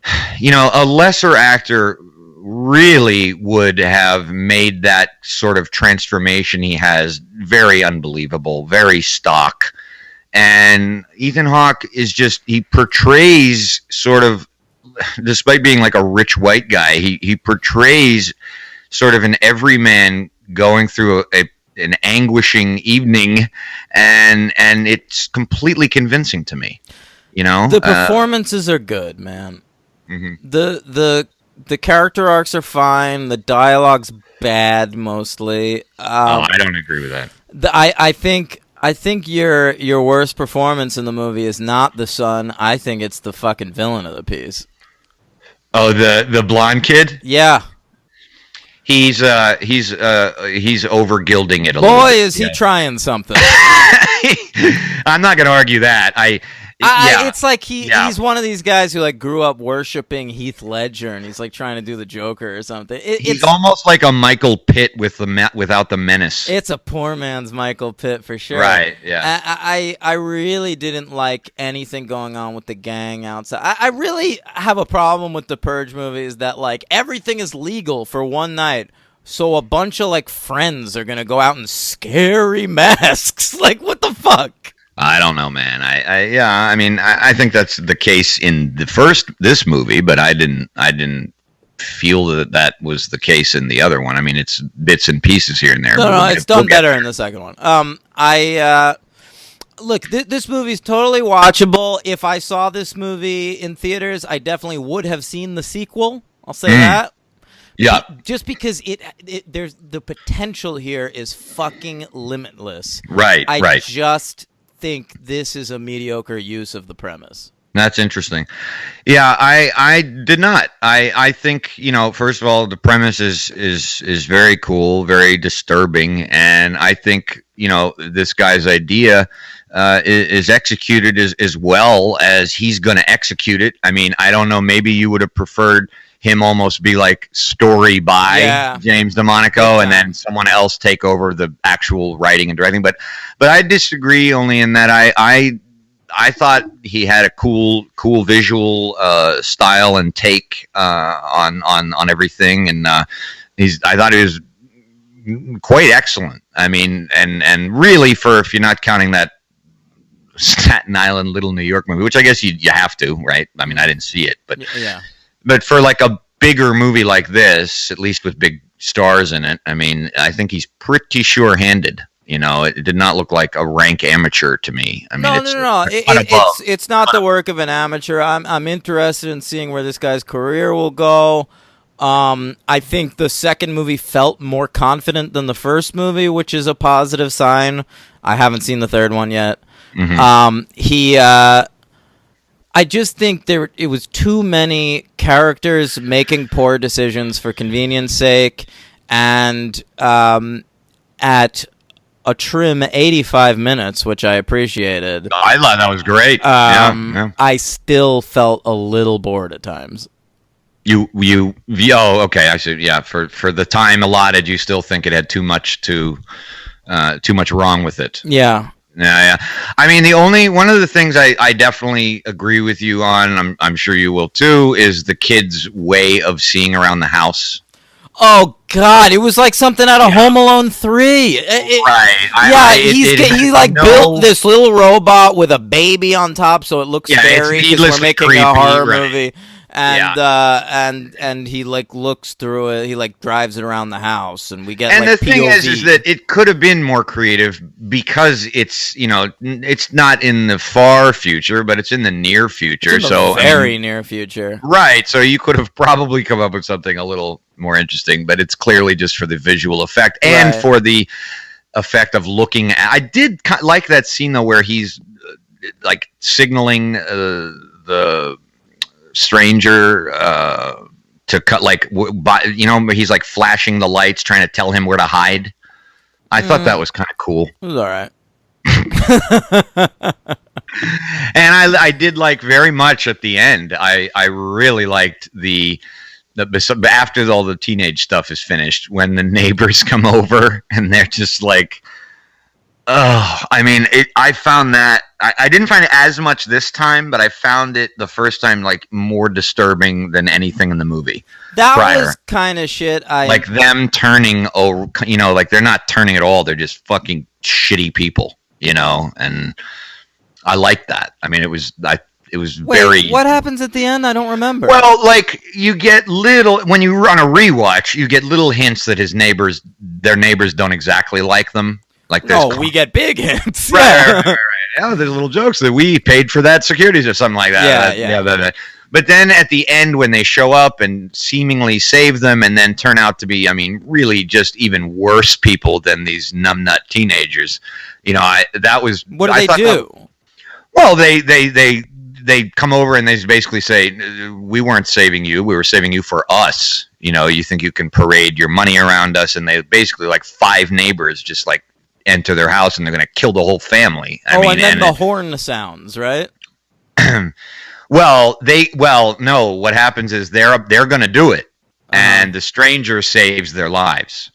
S2: a lesser actor really would have made that sort of transformation he has very unbelievable, very stock. And Ethan Hawke is he portrays sort of, despite being like a rich white guy, he portrays sort of an everyman going through an anguishing evening, and it's completely convincing to me.
S3: The performances are good, man.
S2: Mm-hmm.
S3: The character arcs are fine. The dialogue's bad mostly.
S2: I don't agree with that.
S3: I think your worst performance in the movie is not the son. I think it's the fucking villain of the piece.
S2: Oh, the blonde kid?
S3: Yeah.
S2: He's over gilding it a
S3: Boy,
S2: little bit.
S3: is he trying something.
S2: I'm not going to argue that. Yeah.
S3: It's like
S2: Yeah.
S3: he's one of these guys who like grew up worshiping Heath Ledger, and he's like trying to do the Joker or something.
S2: He's
S3: It's
S2: almost like a Michael Pitt without the menace.
S3: it's a poor man's Michael Pitt for sure.
S2: Right, yeah.
S3: I really didn't like anything going on with the gang outside. I really have a problem with the Purge movies that like everything is legal for one night. So a bunch of like friends are gonna go out in scary masks. Like what the fuck?
S2: I don't know, man. I think that's the case in this movie, but I didn't feel that was the case in the other one. I mean, it's bits and pieces here and there.
S3: No, it's done better in the second one. Look, this movie's totally watchable. If I saw this movie in theaters, I definitely would have seen the sequel. I'll say that.
S2: Yeah.
S3: Just because there's the potential here is fucking limitless.
S2: Right.
S3: I just think this is a mediocre use of the premise.
S2: That's interesting. Yeah, I did not. I think, first of all, the premise is very cool, very disturbing, and I think, this guy's idea is executed as well as he's going to execute it. I mean, I don't know, maybe you would have preferred him almost be like story by James DeMonaco and then someone else take over the actual writing and directing. But I disagree only in that I thought he had a cool visual style and take on everything, and I thought he was quite excellent. I mean, and really, if you're not counting that Staten Island Little New York movie, which I guess you have to, right? I mean, I didn't see it, but
S3: yeah.
S2: But for like a bigger movie like this, at least with big stars in it, I mean, I think he's pretty sure-handed. It did not look like a rank amateur to me. I mean,
S3: no. It's not the work of an amateur. I'm interested in seeing where this guy's career will go. I think the second movie felt more confident than the first movie, which is a positive sign. I haven't seen the third one yet.
S2: Mm-hmm.
S3: I just think it was too many characters making poor decisions for convenience sake, and at a trim 85 minutes, which I appreciated.
S2: I thought that was great.
S3: I still felt a little bored at times.
S2: Okay, I see. Yeah, for the time allotted, you still think it had too much wrong with it.
S3: Yeah.
S2: Yeah. I mean, one of the things I definitely agree with you on, I'm sure you will too, is the kid's way of seeing around the house.
S3: Oh God! It was like something out of Home Alone 3.
S2: Right.
S3: He built this little robot with a baby on top, so it looks scary because we're making a horror movie. And he like looks through it. He like drives it around the house, and we get.
S2: And
S3: like,
S2: the thing
S3: POV.
S2: is that it could have been more creative because it's it's not in the far future, but it's in the near future.
S3: Very near future.
S2: Right. So you could have probably come up with something a little more interesting, but it's clearly just for the visual effect and for the effect of looking at. I did like that scene though, where he's like signaling the stranger to cut, like he's like flashing the lights trying to tell him where to hide. I thought that was kind of cool.
S3: It was all right.
S2: And I did like very much at the end. I really liked the after all the teenage stuff is finished, when the neighbors come over and they're just like, oh, I mean, I found that I didn't find it as much this time, but I found it the first time like more disturbing than anything in the movie.
S3: That was kind of shit.
S2: Like them turning, like they're not turning at all. They're just fucking shitty people, and I like that. I mean, it was very.
S3: What happens at the end? I don't remember.
S2: Well, like you get when you run a rewatch, you get little hints that their neighbors don't exactly like them. Like
S3: we get big hints.
S2: Right. Oh, there's little jokes that we paid for that securities or something like that.
S3: Yeah.
S2: But then at the end, when they show up and seemingly save them, and then turn out to be, I mean, really just even worse people than these numbnut teenagers. That was.
S3: What do they do?
S2: Well, they come over and they basically say, "We weren't saving you. We were saving you for us. You think you can parade your money around us?" And they basically, like 5 neighbors just like enter their house and they're going to kill the whole family.
S3: And then the horn sounds, right?
S2: No. What happens is they're going to do it, and the stranger saves their lives.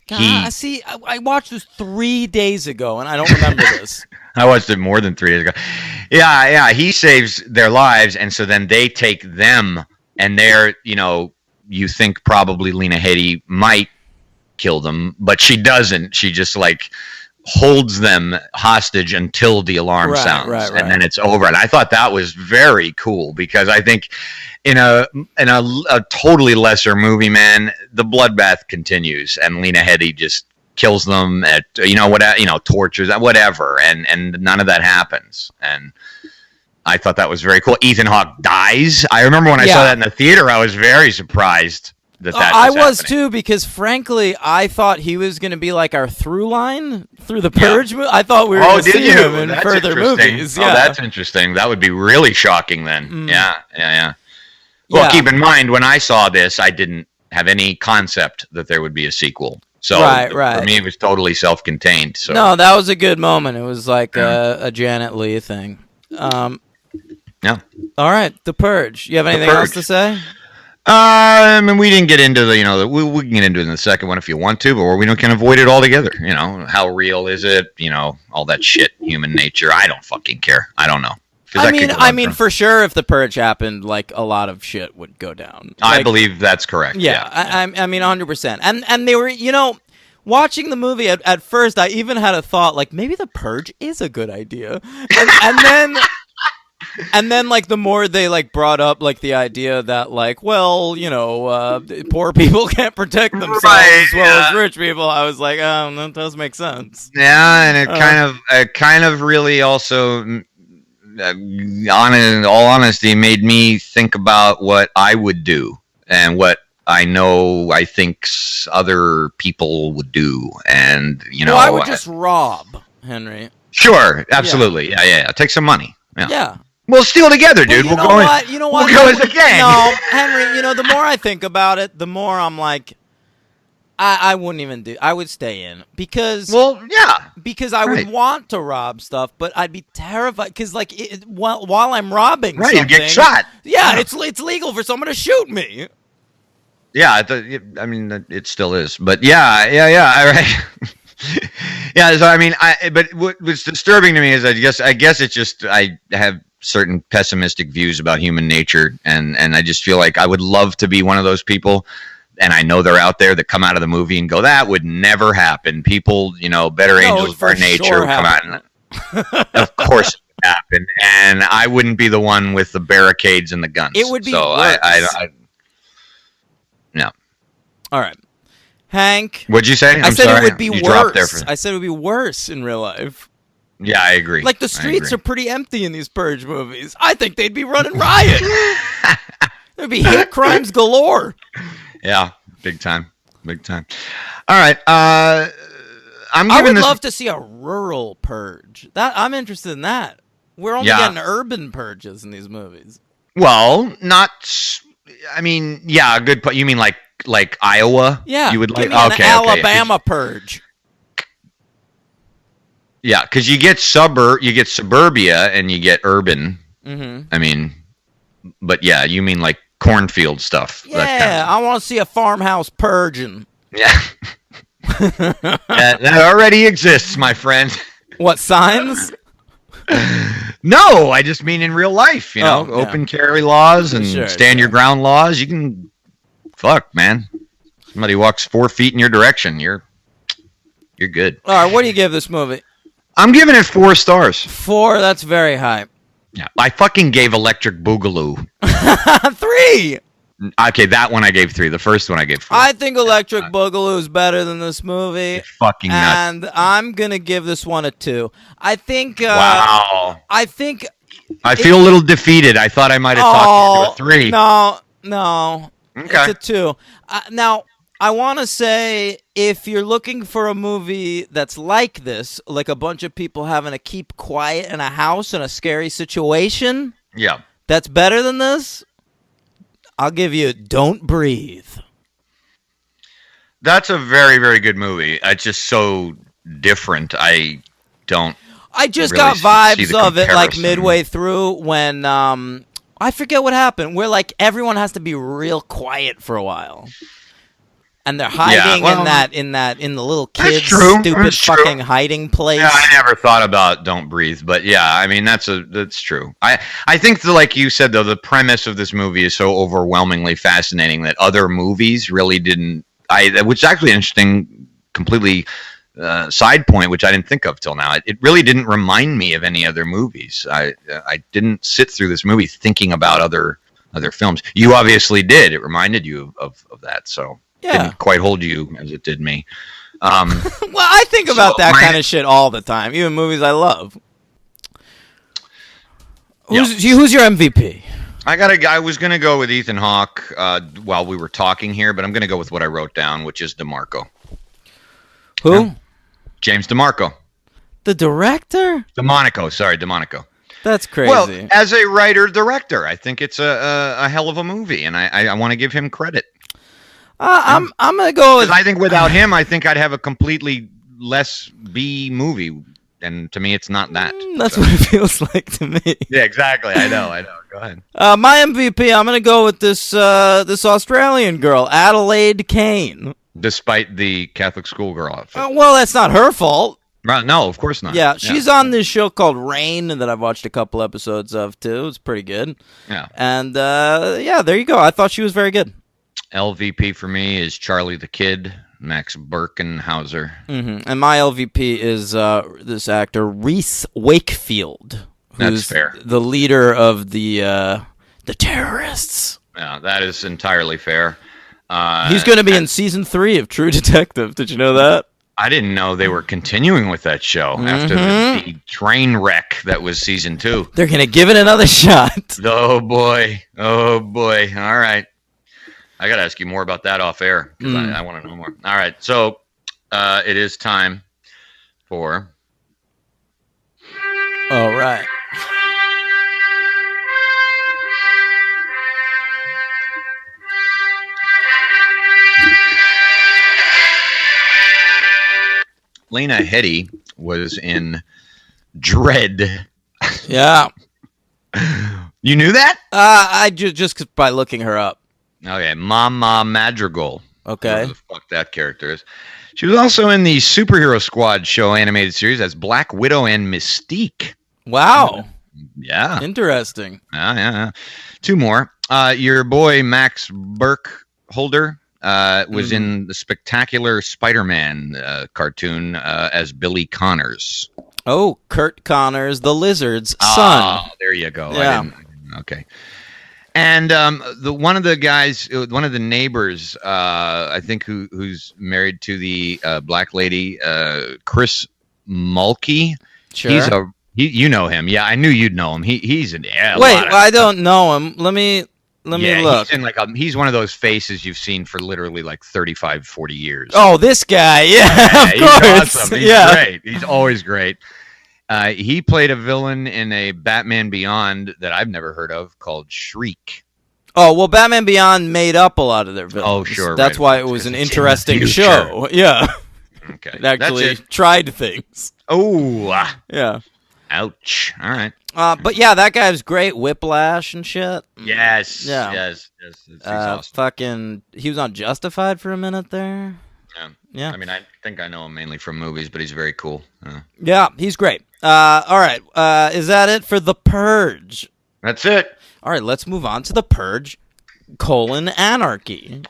S3: God, see, I watched this 3 days ago, and I don't remember this.
S2: I watched it more than 3 days ago. Yeah. He saves their lives, and so then they take them, and they're, you think probably Lena Headey might kill them, but she doesn't. She just like holds them hostage until the alarm sounds, and then it's over. And I thought that was very cool because I think in a totally lesser movie, man, the bloodbath continues, and Lena Headey just kills them at tortures, whatever, and none of that happens. And I thought that was very cool. Ethan Hawke dies. I remember when I saw that in the theater, I was very surprised that
S3: I was
S2: happening.
S3: too, because frankly, I thought he was going to be like our through line through the Purge movie. I thought we were going to see him in further movies.
S2: Yeah. Oh, that's interesting. That would be really shocking then. Yeah. Well, keep in mind, when I saw this, I didn't have any concept that there would be a sequel. So for me, it was totally self-contained. So.
S3: No, that was a good moment. It was like a Janet Leigh thing.
S2: Yeah.
S3: All right, The Purge. You have anything else to say?
S2: I mean, we didn't get into we can get into it in the second one if you want to, but we can avoid it altogether. How real is it? All that shit, human nature. I don't fucking care. I don't know.
S3: I mean, for sure, if the Purge happened, like a lot of shit would go down.
S2: I believe that's correct.
S3: Yeah. I mean, 100%. And they were, watching the movie at first, I even had a thought like maybe the Purge is a good idea, and then. And then, like, the more they, like, brought up, like, the idea that, like, well, poor people can't protect themselves as well as rich people, I was like, that does make sense.
S2: Yeah, and it kind of really also, in all honesty, made me think about what I would do and what I think other people would do, and,
S3: Well, I would just rob, Henry.
S2: Sure, absolutely. Yeah. Take some money. Yeah. We'll steal together, dude.
S3: We'll go as a gang. No, Henry, the more I think about it, the more I'm like, I wouldn't even do. I would stay in because.
S2: Well, yeah.
S3: Because I would want to rob stuff, but I'd be terrified because, like, while I'm robbing, something,
S2: you get shot.
S3: Yeah, it's legal for someone to shoot me.
S2: Yeah, I mean, it still is, but yeah. All right. Yeah. So I mean, but what's disturbing to me is I guess it's just I have certain pessimistic views about human nature, and I just feel like I would love to be one of those people, and I know they're out there that come out of the movie and go, that would never happen. People, better angels of our nature come out, and of course it would happen, and I wouldn't be the one with the barricades and the guns.
S3: It would be worse.
S2: No.
S3: All right, Hank.
S2: What'd you say?
S3: I said it would be worse. I said it would be worse in real life.
S2: Yeah, I agree.
S3: Like, the streets are pretty empty in these Purge movies. I think they'd be running riot. There'd be hate crimes galore.
S2: Yeah, big time. All right, I
S3: would love to see a rural Purge. I'm interested in that. We're only getting urban purges in these movies.
S2: Well, not. I mean, yeah, good. You mean like Iowa?
S3: Yeah,
S2: you would like
S3: an Alabama Purge.
S2: Yeah, because you get suburbia, and you get urban.
S3: Mm-hmm.
S2: I mean, but yeah, you mean like cornfield stuff.
S3: Yeah, that kind of I want to see a farmhouse purging.
S2: Yeah. That already exists, my friend.
S3: What, signs?
S2: No, I just mean in real life, open carry laws and stand your ground laws. You can, man. Somebody walks 4 feet in your direction, you're good.
S3: All right, what do you give this movie?
S2: I'm giving it 4 stars.
S3: 4, that's very high.
S2: Yeah, I fucking gave Electric Boogaloo
S3: 3.
S2: Okay, that one I gave 3. The first one I gave 4.
S3: I think Electric Boogaloo is better than this movie.
S2: It's fucking nuts.
S3: And I'm gonna give this one a 2. I think.
S2: Wow.
S3: I think.
S2: I feel a little defeated. I thought I might have talked you into a 3.
S3: No.
S2: Okay.
S3: It's a 2. Now, I want to say, if you're looking for a movie that's like this, like a bunch of people having to keep quiet in a house in a scary situation, that's better than this, I'll give you Don't Breathe.
S2: That's a very, very good movie. It's just so different. I don't
S3: I just
S2: really
S3: got
S2: see
S3: vibes
S2: the
S3: of it like
S2: comparison.
S3: midway through when I forget what happened. Where like everyone has to be real quiet for a while. And they're hiding in the little kids'
S2: true.
S3: stupid
S2: That's true.
S3: fucking hiding place.
S2: Yeah, I never thought about Don't Breathe, but yeah, I mean that's true. I think that, like you said though, the premise of this movie is so overwhelmingly fascinating that other movies really didn't. Which is actually an interesting, completely side point, which I didn't think of till now. It really didn't remind me of any other movies. I didn't sit through this movie thinking about other films. You obviously did. It reminded you of that, so.
S3: Yeah.
S2: Didn't quite hold you as it did me.
S3: Well, I think about that kind of shit all the time, even movies I love. Who's your MVP?
S2: I was gonna go with Ethan Hawke while we were talking here, but I'm gonna go with what I wrote down, which is DeMarco.
S3: Who?
S2: Yeah. James DeMarco.
S3: The director?
S2: DeMonico.
S3: That's crazy.
S2: Well, as a writer-director, I think it's a hell of a movie, and I want to give him credit.
S3: I'm gonna go with.
S2: I think without him, I think I'd have a completely less B movie, and to me, it's not that.
S3: That's what it feels like to me.
S2: Yeah, exactly. I know. Go ahead.
S3: My MVP. I'm gonna go with this Australian girl, Adelaide Kane.
S2: Despite the Catholic schoolgirl outfit.
S3: Well, that's not her fault.
S2: No, of course not.
S3: Yeah, she's on this show called Rain that I've watched a couple episodes of too. It's pretty good.
S2: Yeah.
S3: And there you go. I thought she was very good.
S2: LVP for me is Charlie the Kid, Max Birkenhauser.
S3: Mm-hmm. And my LVP is this actor Reese Wakefield, who's
S2: That's fair.
S3: The leader of the terrorists.
S2: Yeah, that is entirely fair.
S3: He's going to be in season 3 of True Detective. Did you know that?
S2: I didn't know they were continuing with that show after the train wreck that was season 2.
S3: They're going to give it another shot.
S2: Oh boy. All right. I got to ask you more about that off air because I want to know more. All right. So it is time for.
S3: All right.
S2: Lena Headey was in Dread.
S3: Yeah.
S2: You knew that?
S3: I just by looking her up.
S2: Okay, Mama Madrigal.
S3: Okay.
S2: Whatever the fuck that character is. She was also in the Superhero Squad show animated series as Black Widow and Mystique.
S3: Wow.
S2: Yeah.
S3: Interesting.
S2: Yeah. 2 more. Your boy Max Burkholder was in the Spectacular Spider-Man cartoon as Billy Connors.
S3: Oh, Kurt Connors, the Lizard's son.
S2: Oh, there you go.
S3: Yeah.
S2: Okay. And one of the neighbors, I think, who's married to the black lady, Chris Mulkey.
S3: Sure.
S2: You know him. Yeah, I knew you'd know him. He's in. Yeah,
S3: Wait, I don't know him. Let me look.
S2: He's one of those faces you've seen for literally like 35, 40 years.
S3: Oh, this guy. Yeah, of
S2: he's
S3: course.
S2: awesome. He's great. He's always great. He played a villain in a Batman Beyond that I've never heard of called Shriek.
S3: Oh, well, Batman Beyond made up a lot of their villains.
S2: Oh, sure.
S3: That's why it was an interesting show. Yeah.
S2: Okay.
S3: It actually tried things.
S2: Oh.
S3: Yeah.
S2: Ouch. All right.
S3: But yeah, that guy was great. Whiplash and shit.
S2: Yes.
S3: Yeah.
S2: Yes. He's awesome.
S3: Fucking, he was on Justified for a minute there. Yeah.
S2: I mean, I think I know him mainly from movies, but he's very cool.
S3: Yeah, he's great. All right. Is that it for The Purge?
S2: That's it.
S3: All right, let's move on to The Purge, Anarchy.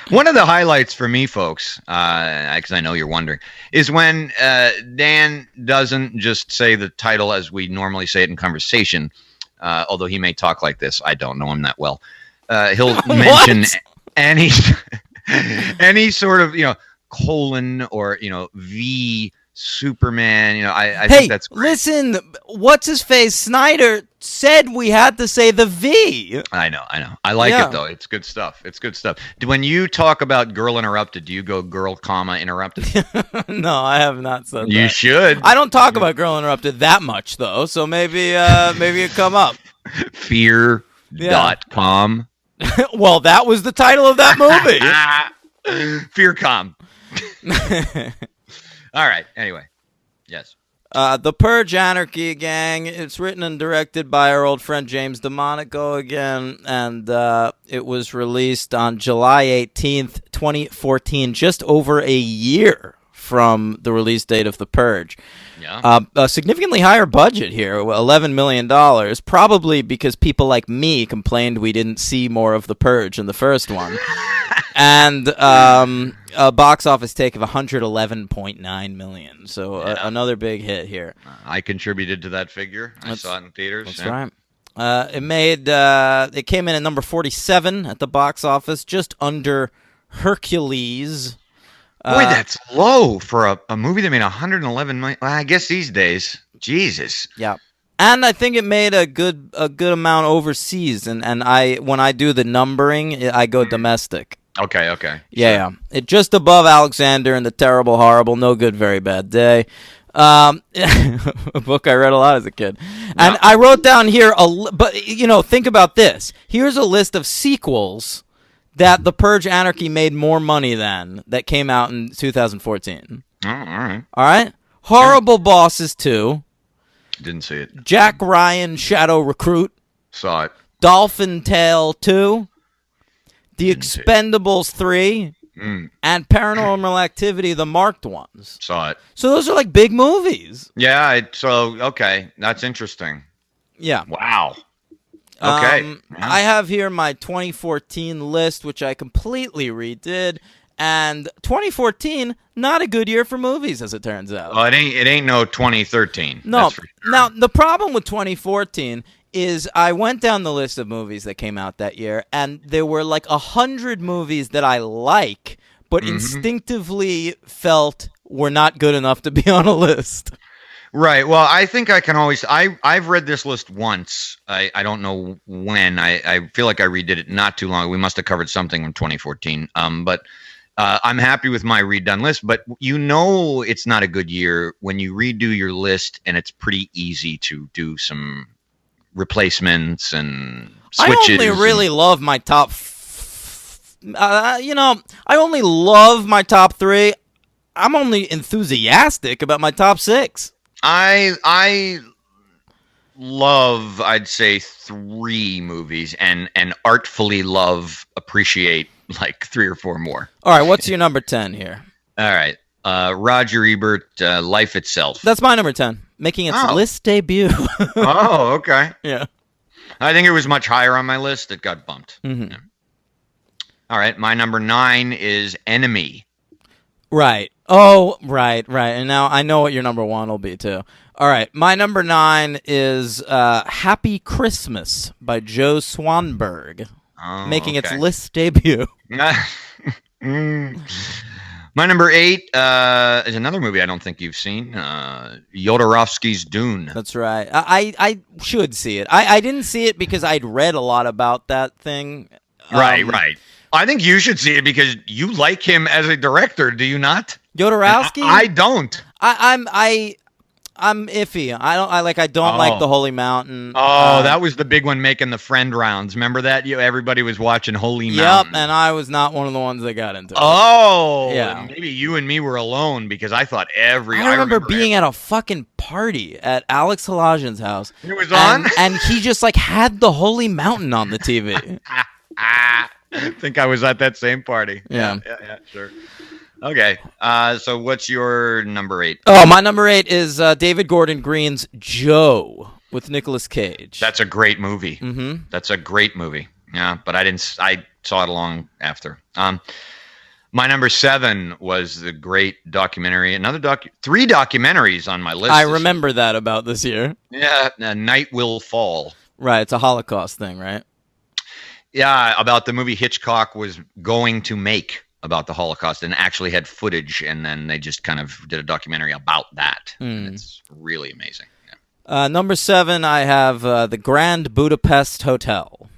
S2: One of the highlights for me, folks, because I know you're wondering, is when Dan doesn't just say the title as we normally say it in conversation, although he may talk like this. I don't know him that well. He'll mention any sort of, colon or, V Superman. I think that's great.
S3: Listen, what's his face? Snyder said we had to say the V.
S2: I know. I like it though. It's good stuff. When you talk about Girl Interrupted, do you go Girl, Interrupted?
S3: No, I have not said that.
S2: You should.
S3: I don't talk about Girl Interrupted that much though, so maybe it come up.
S2: Fear.com.
S3: Well, that was the title of that movie.
S2: Fearcom. All right. Anyway, yes.
S3: The Purge, Anarchy, gang. It's written and directed by our old friend James DeMonico again, and it was released on July 18th, 2014, just over a year from the release date of The Purge.
S2: Yeah.
S3: A significantly higher budget here, $11 million, probably because people like me complained we didn't see more of The Purge in the first one. And a box office take of $111.9 million. So another big hit here.
S2: I contributed to that figure. I saw it in theaters.
S3: That's right. It came in at number 47 at the box office, just under Hercules.
S2: Boy, that's low for a movie that made 111 million. Well, I guess these days, Jesus.
S3: Yeah. And I think it made a good amount overseas. And when I do the numbering, I go domestic.
S2: Okay.
S3: Yeah. It just above Alexander and the Terrible, Horrible, No Good, Very Bad Day. A book I read a lot as a kid. And I wrote down here, but think about this. Here's a list of sequels that The Purge, Anarchy made more money than that came out in 2014.
S2: Oh, all right.
S3: All right? Horrible Bosses 2.
S2: Didn't see it.
S3: Jack Ryan, Shadow Recruit.
S2: Saw it.
S3: Dolphin Tale 2. The Expendables 3. And Paranormal Activity, the marked ones.
S2: Saw it.
S3: So those are like big movies.
S2: Yeah, okay. That's interesting.
S3: Yeah.
S2: Wow. Okay.
S3: I have here my 2014 list, which I completely redid. And 2014, not a good year for movies, as it turns out.
S2: Well, it ain't no 2013.
S3: No.
S2: That's for sure.
S3: Now, the problem with 2014 is I went down the list of movies that came out that year, and there were like 100 movies that I like, but instinctively felt were not good enough to be on a list.
S2: Right. Well, I think I can always. I've read this list once. I don't know when. I feel like I redid it not too long. We must have covered something in 2014. But I'm happy with my redone list. But it's not a good year when you redo your list, and it's pretty easy to do some replacements and switches.
S3: I only really love my top. I only love my top 3. I'm only enthusiastic about my top 6.
S2: I love, I'd say, 3 movies and artfully appreciate like 3 or 4 more.
S3: All right, what's your number 10 here?
S2: All right. Roger Ebert, Life Itself.
S3: That's my number 10, making its list debut.
S2: Oh, okay.
S3: Yeah.
S2: I think it was much higher on my list. It got bumped.
S3: Mm-hmm.
S2: Yeah. All right. My number 9 is Enemy.
S3: Right. Oh, right. And now I know what your number 1 will be, too. All right. My number 9 is Happy Christmas by Joe Swanberg, making its list debut.
S2: My number 8 is another movie I don't think you've seen, Jodorowsky's Dune.
S3: That's right. I should see it. I didn't see it because I'd read a lot about that thing.
S2: Right. I think you should see it because you like him as a director, do you not?
S3: Jodorowsky?
S2: I don't.
S3: I'm iffy. I don't like The Holy Mountain.
S2: That was the big one making the friend rounds. Remember that? Everybody was watching Holy Mountain.
S3: Yep, and I was not one of the ones that got into it.
S2: Oh,
S3: yeah.
S2: Maybe you and me were alone because I thought
S3: I remember being at a fucking party at Alex Halajian's house.
S2: It was on?
S3: And he just had the Holy Mountain on the TV.
S2: I think I was at that same party.
S3: Yeah,
S2: sure. Okay, so what's your number 8?
S3: Oh, my number 8 is David Gordon Green's Joe with Nicolas Cage.
S2: That's a great movie.
S3: Mm-hmm.
S2: That's a great movie. Yeah, but I saw it long after. My number 7 was the great documentary. 3 documentaries on my list.
S3: I remember that about this year.
S2: Yeah, Night Will Fall.
S3: Right, it's a Holocaust thing, right?
S2: Yeah, about the movie Hitchcock was going to make about the Holocaust and actually had footage, and then they just kind of did a documentary about that. And it's really amazing. Yeah.
S3: Number 7, I have The Grand Budapest Hotel.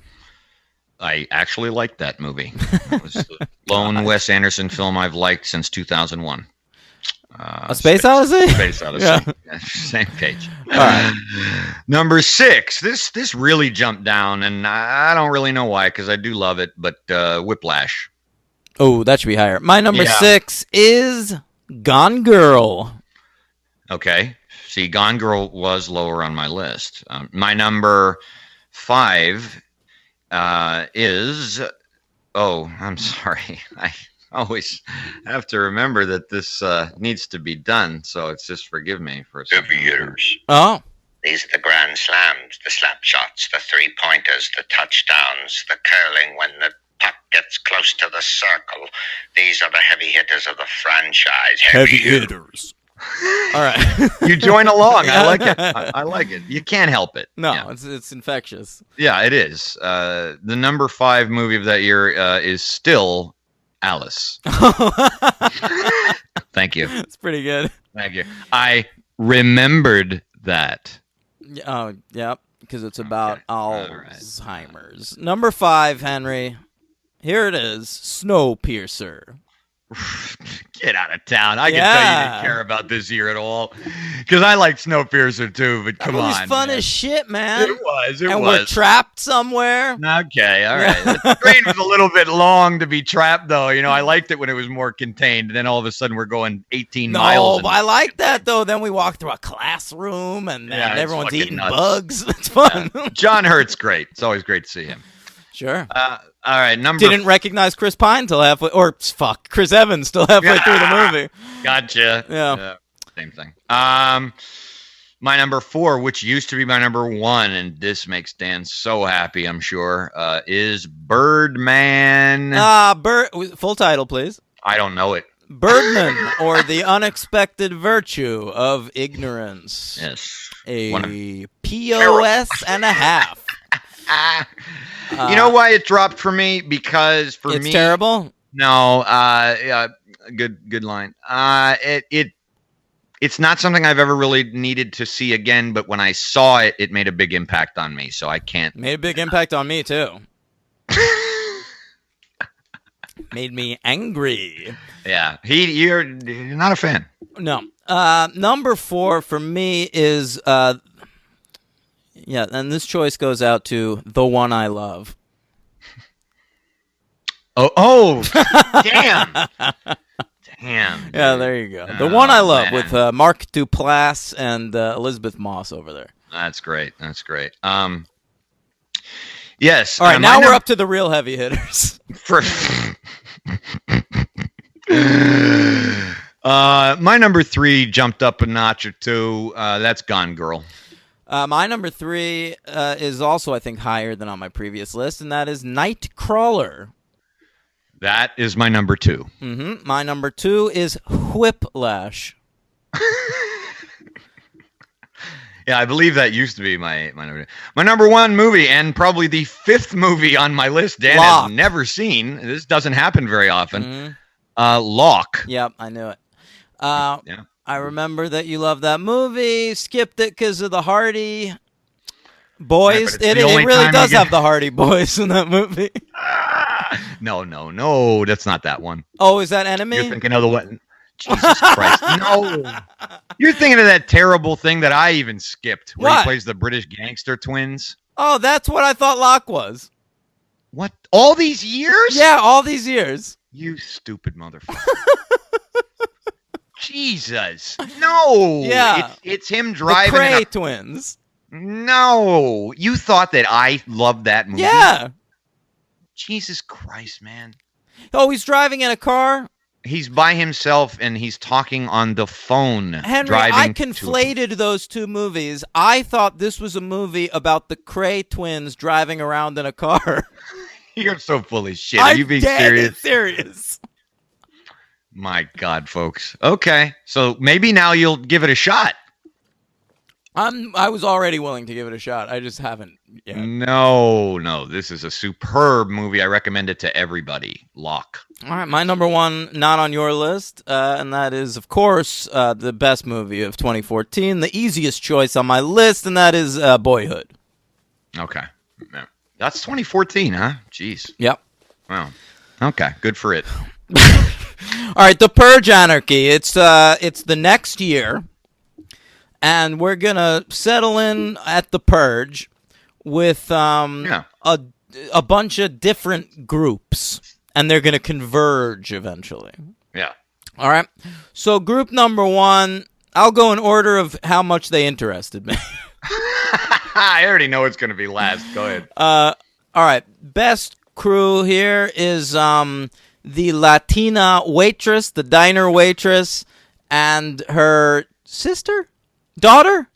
S2: I actually liked that movie. It was the lone Wes Anderson film I've liked since 2001.
S3: A Space Odyssey?
S2: Space Odyssey.
S3: Yeah.
S2: Same page.
S3: All right.
S2: Number 6. This really jumped down, and I don't really know why, because I do love it, but Whiplash.
S3: Oh, that should be higher. My number 6 is Gone Girl.
S2: Okay. See, Gone Girl was lower on my list. My number 5 is. Oh, I'm sorry. I always have to remember that this needs to be done. So it's just forgive me for a second.
S4: Heavy hitters.
S3: Oh.
S4: These are the grand slams, the slap shots, the three-pointers, the touchdowns, the curling when the puck gets close to the circle. These are the heavy hitters of the franchise. Heavy hitters.
S3: All right.
S2: You join along. I like it. I like it. You can't help it.
S3: No,
S2: Yeah.
S3: it's infectious.
S2: Yeah, it is. The number 5 movie of that year is still Alice. Thank you.
S3: It's pretty good.
S2: Thank you. I remembered that.
S3: Oh, yep, because it's about
S2: Okay. All right.
S3: Alzheimer's. Number 5, Henry. Here it is, Snowpiercer.
S2: Get out of town. I can tell you didn't care about this year at all. Because I like Snowpiercer too, but come
S3: It was
S2: on.
S3: fun
S2: man.
S3: as shit, man.
S2: It was.
S3: and we're trapped somewhere.
S2: Okay, all right. The train was a little bit long to be trapped, though. You know, I liked it when it was more contained. And then all of a sudden, we're going 18 miles.
S3: No, but I like that, though. Then we walk through a classroom, and
S2: Yeah, it's
S3: everyone's
S2: fucking
S3: eating
S2: nuts.
S3: bugs. It's fun.
S2: John Hurt's great. It's always great to see him.
S3: Sure.
S2: All right, number.
S3: Didn't recognize Chris Pine till halfway, or fuck, Chris Evans till halfway through the movie.
S2: Gotcha.
S3: Yeah.
S2: Same thing. My number 4, which used to be my number 1, and this makes Dan so happy, I'm sure, is Birdman.
S3: Full title, please.
S2: I don't know it.
S3: Birdman, or the unexpected virtue of ignorance.
S2: Yes.
S3: A POS and a half.
S2: You know why it dropped for me? Because for
S3: It's
S2: me,
S3: terrible.
S2: No. Good line. It's not something I've ever really needed to see again. But when I saw it, it made a big impact on me. So I can't.
S3: Made a big impact on me too. Made me angry.
S2: Yeah. You're not a fan.
S3: No. Number 4 for me is and this choice goes out to The One I Love.
S2: Oh, damn. Damn.
S3: Yeah, there you go. The One I Love
S2: man.
S3: with Mark Duplass and Elizabeth Moss over there.
S2: That's great. That's great. Yes.
S3: All right, now we're up to the real heavy hitters.
S2: My number 3 jumped up a notch or two. That's Gone Girl.
S3: My number 3 is also, I think, higher than on my previous list, and that is Nightcrawler.
S2: That is my number 2.
S3: Mm-hmm. My number 2 is Whiplash.
S2: Yeah, I believe that used to be my number 2. My number 1 movie, and probably the 5th movie on my list, Dan
S3: Lock.
S2: has never seen. This doesn't happen very often.
S3: Mm-hmm.
S2: Lock.
S3: Yep, I knew it.
S2: Yeah.
S3: I remember that you loved that movie. Skipped it because of the Hardy Boys.
S2: Right, but it's
S3: it
S2: the only
S3: really
S2: time
S3: does
S2: you get-
S3: have the Hardy Boys in that movie.
S2: No, that's not that one.
S3: Oh, is that Enemy?
S2: You're thinking of the one. Jesus Christ. No. You're thinking of that terrible thing that I even skipped, where
S3: What?
S2: he plays the British gangster twins.
S3: Oh, that's what I thought Locke was.
S2: What? All these years?
S3: Yeah, all these years.
S2: You stupid motherfucker. Jesus. No.
S3: Yeah.
S2: It's him
S3: The
S2: driving.
S3: Cray twins.
S2: No. You thought that I loved that movie?
S3: Yeah.
S2: Jesus Christ, man.
S3: Oh, he's driving in a car.
S2: He's by himself and he's talking on the phone.
S3: Henry,
S2: driving
S3: I
S2: to-
S3: conflated those two movies. I thought this was a movie about the Cray twins driving around in a car.
S2: You're so full of shit. Are you being serious?
S3: serious.
S2: My God, folks. Okay. So maybe now you'll give it a shot.
S3: I was already willing to give it a shot. I just haven't yet.
S2: No. This is a superb movie. I recommend it to everybody. Lock.
S3: All right, my number 1, not on your list, and that is, of course, the best movie of 2014, the easiest choice on my list, and that is Boyhood.
S2: Okay. Yeah. That's 2014, huh? Jeez.
S3: Yep.
S2: Wow. Okay. Good for it.
S3: All right, The Purge Anarchy. It's the next year, and we're gonna settle in at The Purge with a bunch of different groups, and they're gonna converge eventually.
S2: Yeah.
S3: All right. So group number 1, I'll go in order of how much they interested me.
S2: I already know it's going to be last. Go ahead.
S3: All right. Best crew here is the Latina waitress, the diner waitress, and her daughter.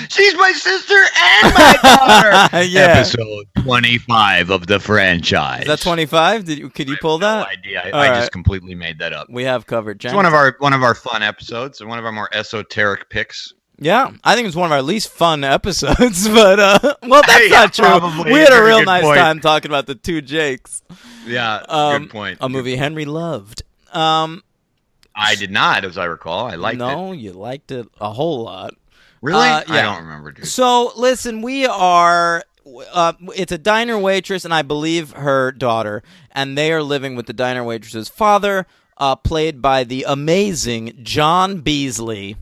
S2: She's my sister and my daughter.
S3: Yeah.
S2: Episode 25 of the franchise.
S3: Is that 25? Could you pull that?
S2: No idea. I just completely made that up.
S3: We have covered.
S2: It's one of our fun episodes and one of our more esoteric picks.
S3: Yeah, I think it's one of our least fun episodes, but well, that's not true.
S2: Probably.
S3: We had a real
S2: Good
S3: nice
S2: point.
S3: time talking about the two Jakes.
S2: Yeah, good point.
S3: A movie Henry loved.
S2: I did not, as I recall. I liked it.
S3: No, you liked it a whole lot.
S2: Really?
S3: Yeah.
S2: I don't remember, dude.
S3: So, listen, we are... it's a diner waitress and I believe her daughter, and they are living with the diner waitress's father, played by the amazing John Beasley,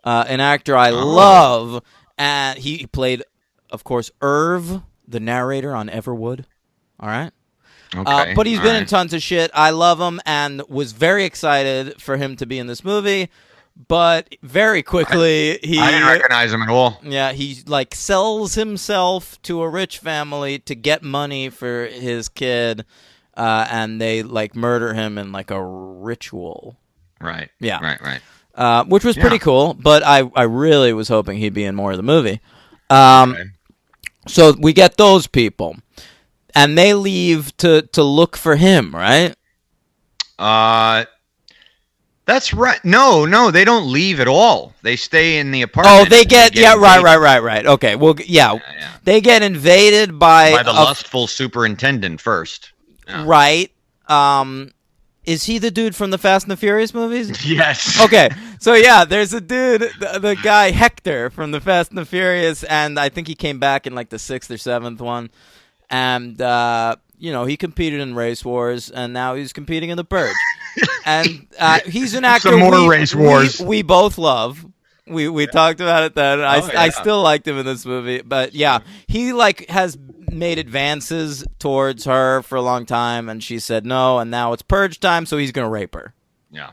S3: an actor I love. And he played, of course, Irv, the narrator on Everwood. All right?
S2: Okay.
S3: But he's been in tons of shit. I love him and was very excited for him to be in this movie. But very quickly,
S2: I didn't recognize him at all.
S3: Yeah, he sells himself to a rich family to get money for his kid, and they murder him in a ritual.
S2: Right.
S3: Yeah.
S2: Right.
S3: Which was pretty cool. But I really was hoping he'd be in more of the movie.
S2: Okay.
S3: So we get those people, and they leave to look for him, right?
S2: That's right. No, they don't leave at all. They stay in the apartment.
S3: Oh, they get
S2: invaded.
S3: right. Okay, well, yeah. They get invaded by
S2: the lustful superintendent first. Yeah.
S3: Right. Is he the dude from the Fast and the Furious movies?
S2: Yes.
S3: Okay, so yeah, there's a dude, the guy Hector from the Fast and the Furious, and I think he came back in the 6th or 7th one, and he competed in Race Wars, and now he's competing in the Purge. And he's an actor.
S2: Some more Race Wars.
S3: We both love. We talked about it then. I still liked him in this movie, but yeah, he has made advances towards her for a long time, and she said no, and now it's Purge time, so he's gonna rape her.
S2: Yeah.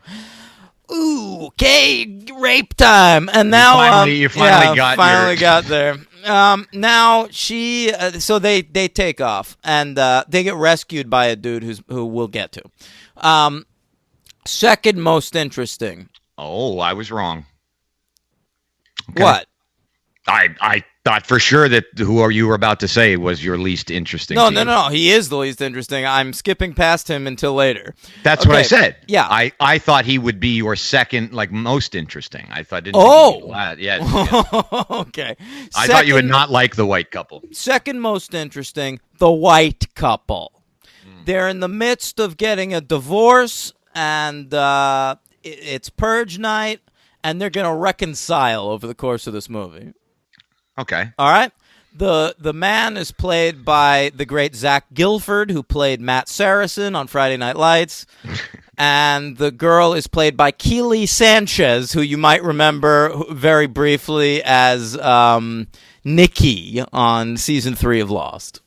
S3: Ooh, okay, rape time, and now
S2: you finally
S3: got there. Now she, so they take off, and they get rescued by a dude who we'll get to. Second most interesting.
S2: Oh, I was wrong.
S3: Okay. What?
S2: I thought for sure that you were about to say was your least interesting.
S3: No. He is the least interesting. I'm skipping past him until later.
S2: That's what I said.
S3: Yeah.
S2: I thought he would be your second, most interesting. I thought.
S3: Okay.
S2: I thought you would not like the white couple.
S3: Second most interesting, the white couple. They're in the midst of getting a divorce, and it's Purge night, and they're going to reconcile over the course of this movie.
S2: Okay.
S3: All right. The man is played by the great Zach Gilford, who played Matt Saracen on Friday Night Lights. And the girl is played by Keely Sanchez, who you might remember very briefly as Nikki on season 3 of Lost.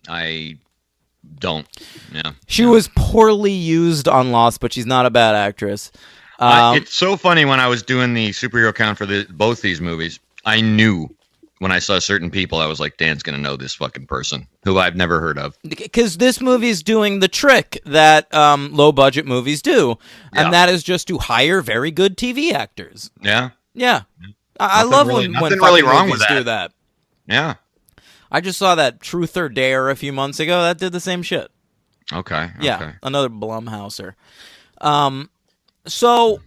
S2: I don't. Yeah.
S3: She was poorly used on Lost, but she's not a bad actress.
S2: It's so funny when I was doing the superhero count for both these movies. I knew when I saw certain people, I was like, Dan's going to know this fucking person who I've never heard of. Because
S3: this movie's doing the trick that low-budget movies do, and that is just to hire very good TV actors.
S2: Yeah.
S3: Yeah. I love when
S2: really wrong
S3: movies
S2: with that.
S3: do that.
S2: Yeah.
S3: I just saw that Truth or Dare a few months ago. That did the same shit.
S2: Okay.
S3: Yeah, another Blumhouser. So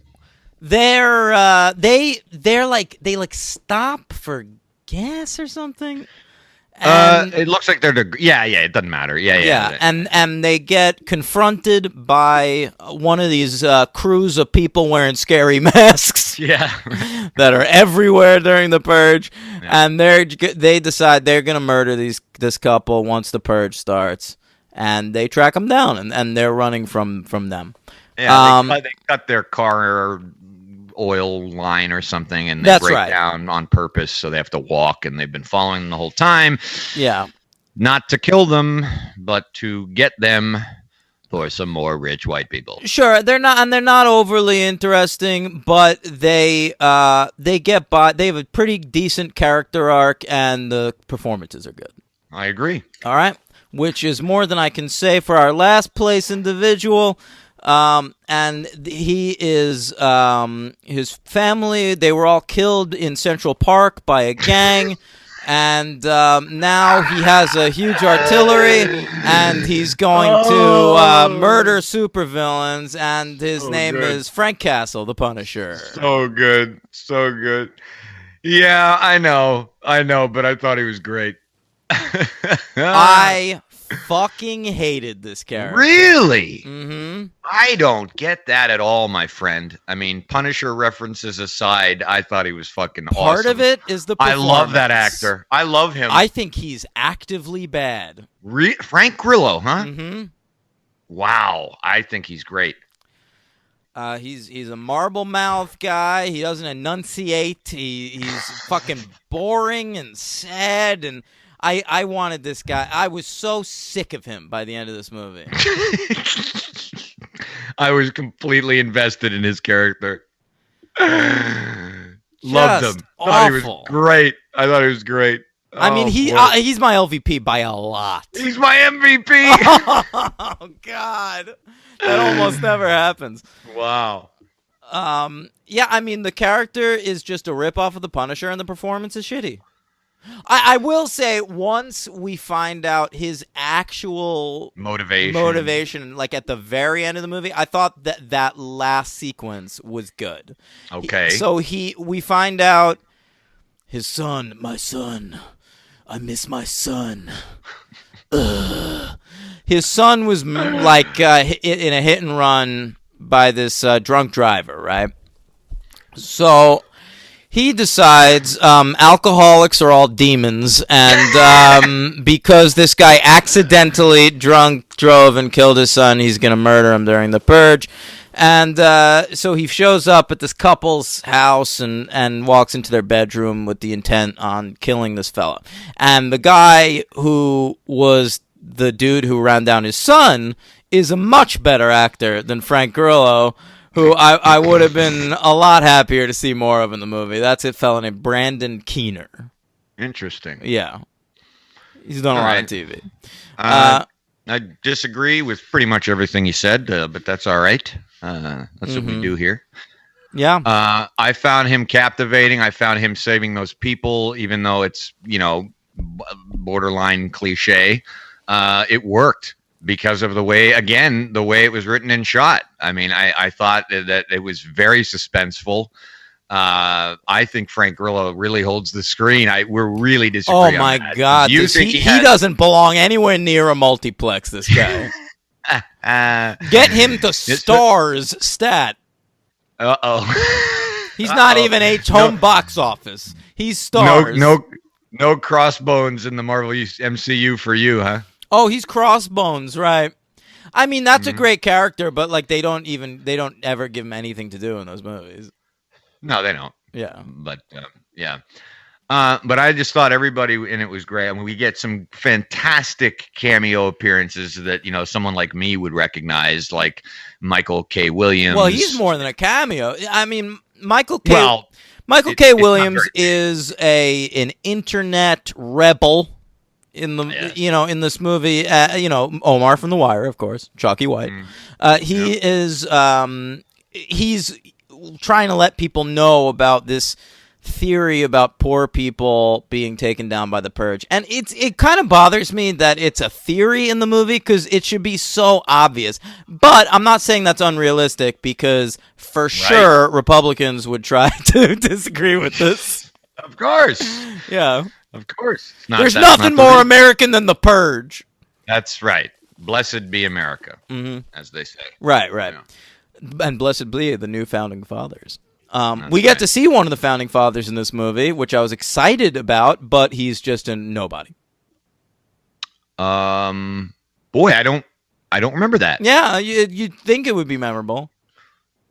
S3: they stop for gas or something. And,
S2: it looks like they're it doesn't matter. Yeah.
S3: And they get confronted by one of these crews of people wearing scary masks.
S2: Yeah.
S3: That are everywhere during the Purge, and they decide they're gonna murder this couple once the Purge starts, and they track them down, and they're running from them.
S2: Yeah, they cut their car oil line or something, and they break down on purpose, so they have to walk, and they've been following them the whole time.
S3: Yeah.
S2: Not to kill them, but to get them for some more rich white people.
S3: Sure, they're not overly interesting, but they get by. They have a pretty decent character arc, and the performances are good.
S2: I agree.
S3: All right, which is more than I can say for our last place individual. And he is his family. They were all killed in Central Park by a gang. And now he has a huge artillery, and he's going to murder supervillains, and his name is Frank Castle, the Punisher.
S2: So good. So good. Yeah, I know, but I thought he was great.
S3: I fucking hated this character.
S2: Really?
S3: Mm-hmm.
S2: I don't get that at all, my friend. I mean, Punisher references aside, I thought he was fucking awesome.
S3: Part of it is the performance.
S2: I love that actor. I love him.
S3: I think he's actively bad.
S2: Frank Grillo, huh?
S3: Mm-hmm.
S2: Wow, I think he's great.
S3: He's a marble mouth guy. He doesn't enunciate. He's fucking boring and sad, and I wanted this guy. I was so sick of him by the end of this movie.
S2: I was completely invested in his character. Loved him. Thought he was great. I thought he was great.
S3: I mean, he's my LVP by a lot.
S2: He's my MVP.
S3: Oh God, that almost never happens.
S2: Wow.
S3: Yeah, I mean, the character is just a ripoff of the Punisher, and the performance is shitty. I will say, once we find out his actual motivation, like at the very end of the movie, I thought that last sequence was good.
S2: Okay.
S3: So we find out his son, my son, I miss my son. His son was like in a hit and run by this drunk driver, right? So he decides alcoholics are all demons, and because this guy accidentally drove and killed his son, he's going to murder him during the Purge. And so he shows up at this couple's house and walks into their bedroom with the intent on killing this fella. And the guy who was the dude who ran down his son is a much better actor than Frank Grillo, who I would have been a lot happier to see more of in the movie. That's a fella named Brandon Keener.
S2: Interesting.
S3: Yeah. He's done a lot on TV.
S2: I disagree with pretty much everything he said, but that's all right. That's what we do here.
S3: Yeah.
S2: I found him captivating. I found him saving those people, even though it's, borderline cliche. It worked because of the way it was written and shot. I mean, I thought that it was very suspenseful. I think Frank Grillo really holds the screen. We're really disagreeing.
S3: Oh my God! He doesn't belong anywhere near a multiplex. This guy. Get him to stars stat. He's not even home box office. He's stars.
S2: No crossbones in the Marvel MCU for you, huh?
S3: Oh, he's Crossbones, right? I mean, that's a great character, but like they don't ever give him anything to do in those movies.
S2: No, they don't.
S3: Yeah,
S2: but yeah. But I just thought everybody in it was great. I mean, we get some fantastic cameo appearances that someone like me would recognize, like Michael K. Williams.
S3: Well, he's more than a cameo. I mean, Michael K. Williams is an internet rebel. In the in this movie, Omar from The Wire, of course, Chalky White. He's trying to let people know about this theory about poor people being taken down by the Purge, and it kind of bothers me that it's a theory in the movie because it should be so obvious. But I'm not saying that's unrealistic because for sure Republicans would try to disagree with this.
S2: Of course,
S3: yeah.
S2: Of course.
S3: There's nothing more American than the Purge.
S2: That's right. Blessed be America, as they say.
S3: Right. And blessed be the new founding fathers. We get to see one of the founding fathers in this movie, which I was excited about, but he's just a nobody.
S2: Boy, I don't remember that.
S3: Yeah, you'd think it would be memorable.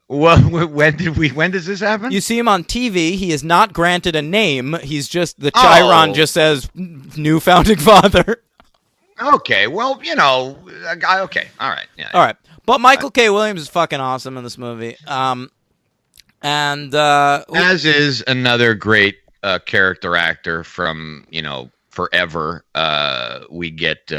S2: Well, when does this happen?
S3: You see him on TV. He is not granted a name. He's just the Chiron just says new founding father.
S2: Okay, well, okay, all right, yeah.
S3: All right, but Michael K. Williams is fucking awesome in this movie.
S2: As is another great character actor from forever. We get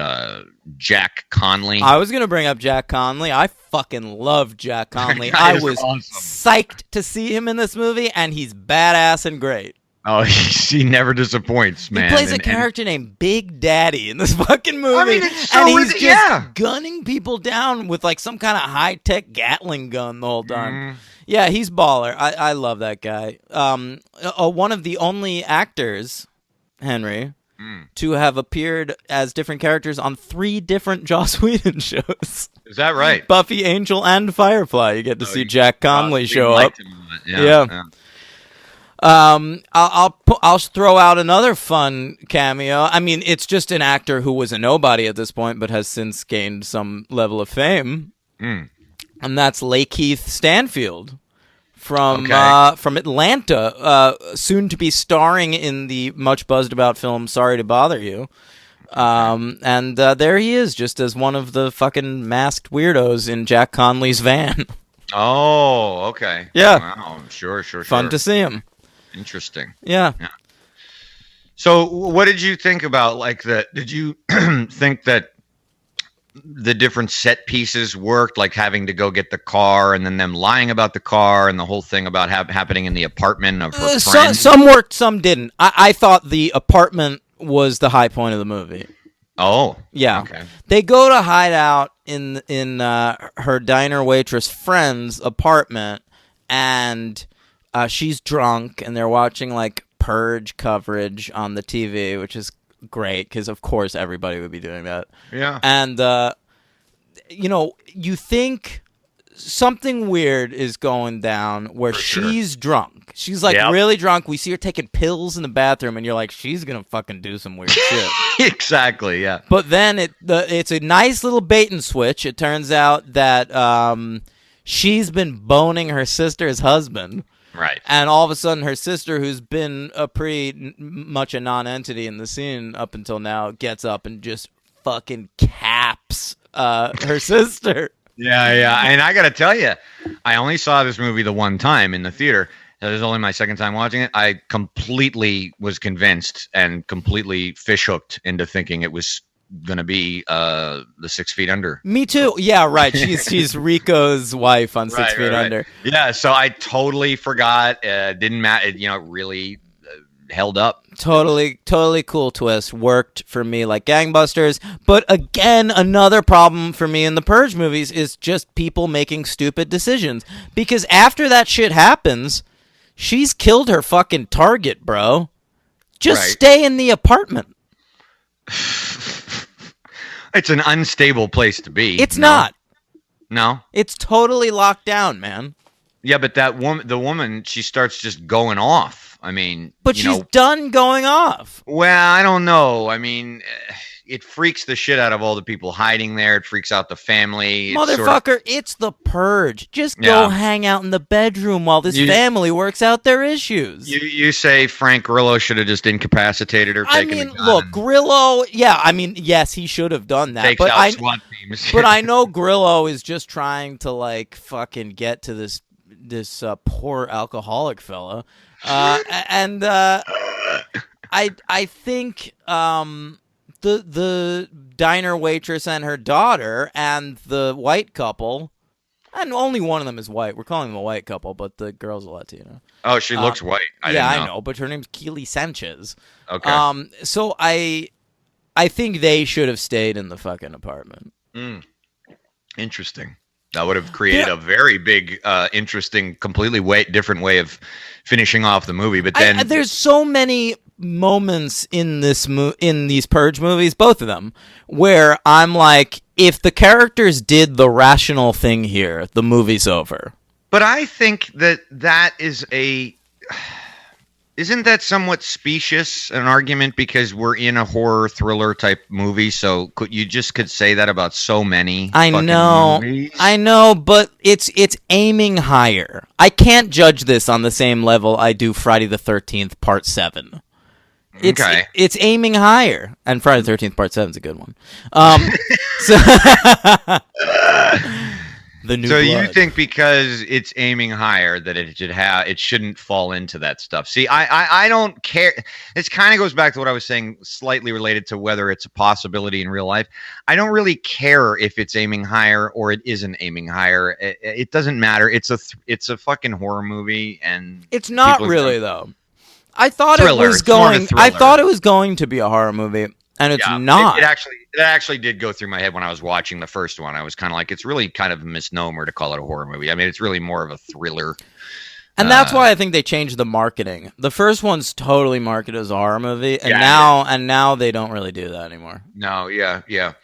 S2: Jack Conley.
S3: I was gonna bring up Jack Conley. I fucking love Jack Conley.
S2: That
S3: I
S2: is
S3: was
S2: awesome.
S3: psyched to see him in this movie, and he's badass and great.
S2: Oh, he never disappoints, man.
S3: He plays a character named Big Daddy in this fucking movie.
S2: I mean, it's so
S3: and he's just
S2: yeah.
S3: gunning people down with like some kind of high-tech Gatling gun the whole time. Yeah, he's baller. I love that guy. One of the only actors, Henry, to have appeared as different characters on 3 different Joss Whedon shows.
S2: Is that right?
S3: Buffy, Angel, and Firefly. You get to see Jack Conley show up.
S2: Yeah.
S3: I'll throw out another fun cameo. I mean, it's just an actor who was a nobody at this point, but has since gained some level of fame, and that's Lakeith Stanfield from Atlanta, soon to be starring in the much buzzed about film Sorry to Bother You. And there he is, just as one of the fucking masked weirdos in Jack Conley's van.
S2: Oh, okay.
S3: Yeah.
S2: Wow. Sure.
S3: Fun to see him.
S2: Interesting.
S3: Yeah.
S2: So, what did you think about like that? Did you think that the different set pieces worked, like having to go get the car and then them lying about the car and the whole thing about happening in the apartment of her friend?
S3: Some worked, some didn't. I thought the apartment was the high point of the movie.
S2: Oh,
S3: yeah.
S2: Okay.
S3: They go to hide out in her diner waitress friend's apartment, and she's drunk, and they're watching like Purge coverage on the TV, which is great because of course everybody would be doing that.
S2: Yeah.
S3: And you think something weird is going down where she's drunk. She's like really drunk. We see her taking pills in the bathroom, and you're like, she's gonna fucking do some weird shit.
S2: Exactly. Yeah.
S3: But then it's a nice little bait and switch. It turns out that she's been boning her sister's husband.
S2: Right.
S3: And all of a sudden, her sister, who's been a pretty much a non-entity in the scene up until now, gets up and just fucking caps her sister.
S2: Yeah. And I got to tell you, I only saw this movie the one time in the theater. It was only my second time watching it. I completely was convinced and completely fishhooked into thinking it was going to be the 6 Feet Under.
S3: Me too. Yeah, right. She's Rico's wife on 6 Feet Under.
S2: Yeah, so I totally forgot. Didn't matter. It really held up.
S3: Totally cool twist. Worked for me like gangbusters. But again, another problem for me in the Purge movies is just people making stupid decisions. Because after that shit happens, she's killed her fucking target, bro. Just stay in the apartment.
S2: It's an unstable place to be.
S3: It's not.
S2: No?
S3: It's totally locked down, man.
S2: Yeah, but the woman, she starts just going off. I mean,
S3: but she's done going off.
S2: Well, I don't know. I mean, it freaks the shit out of all the people hiding there. It freaks out the family.
S3: Motherfucker, it's the Purge. Just go hang out in the bedroom while this family works out their issues.
S2: You say Frank Grillo should have just incapacitated her.
S3: Look, Grillo, yes, he should have done that.
S2: Takes out SWAT teams.
S3: But I know Grillo is just trying to, like, fucking get to this poor alcoholic fella. I think the diner waitress and her daughter and the white couple, and only one of them is white. We're calling them a white couple, but the girl's a Latina.
S2: Oh, she looks white. I
S3: know, but her name's Keely Sanchez.
S2: Okay.
S3: So I think they should have stayed in the fucking apartment.
S2: Interesting. That would have created a very big, interesting, completely different way of finishing off the movie. But then
S3: there's so many moments in these Purge movies, both of them, where I'm like, if the characters did the rational thing here, the movie's over.
S2: But I think that is isn't that somewhat specious, an argument, because we're in a horror thriller type movie? So you could say that about so many.
S3: I know, but it's aiming higher. I can't judge this on the same level I do Friday the 13th Part 7.
S2: Okay.
S3: It's aiming higher, and Friday the 13th Part 7 is a good one. So the new
S2: So
S3: blood.
S2: you think because it's aiming higher that it shouldn't fall into that stuff? See, I don't care. This kind of goes back to what I was saying, slightly related to whether it's a possibility in real life. I don't really care if it's aiming higher or it isn't aiming higher. It doesn't matter. It's a fucking horror movie, and
S3: It's not
S2: people-
S3: really though. I thought
S2: Thriller.
S3: it was
S2: It's more of a
S3: going. I
S2: thriller.
S3: thought it was going to be a horror movie, and it's
S2: Yeah,
S3: not.
S2: It actually did go through my head when I was watching the first one. I was kind of like, it's really kind of a misnomer to call it a horror movie. I mean, it's really more of a thriller.
S3: And that's why I think they changed the marketing. The first one's totally marketed as a horror movie, and
S2: Yeah,
S3: now they don't really do that anymore.
S2: No, yeah.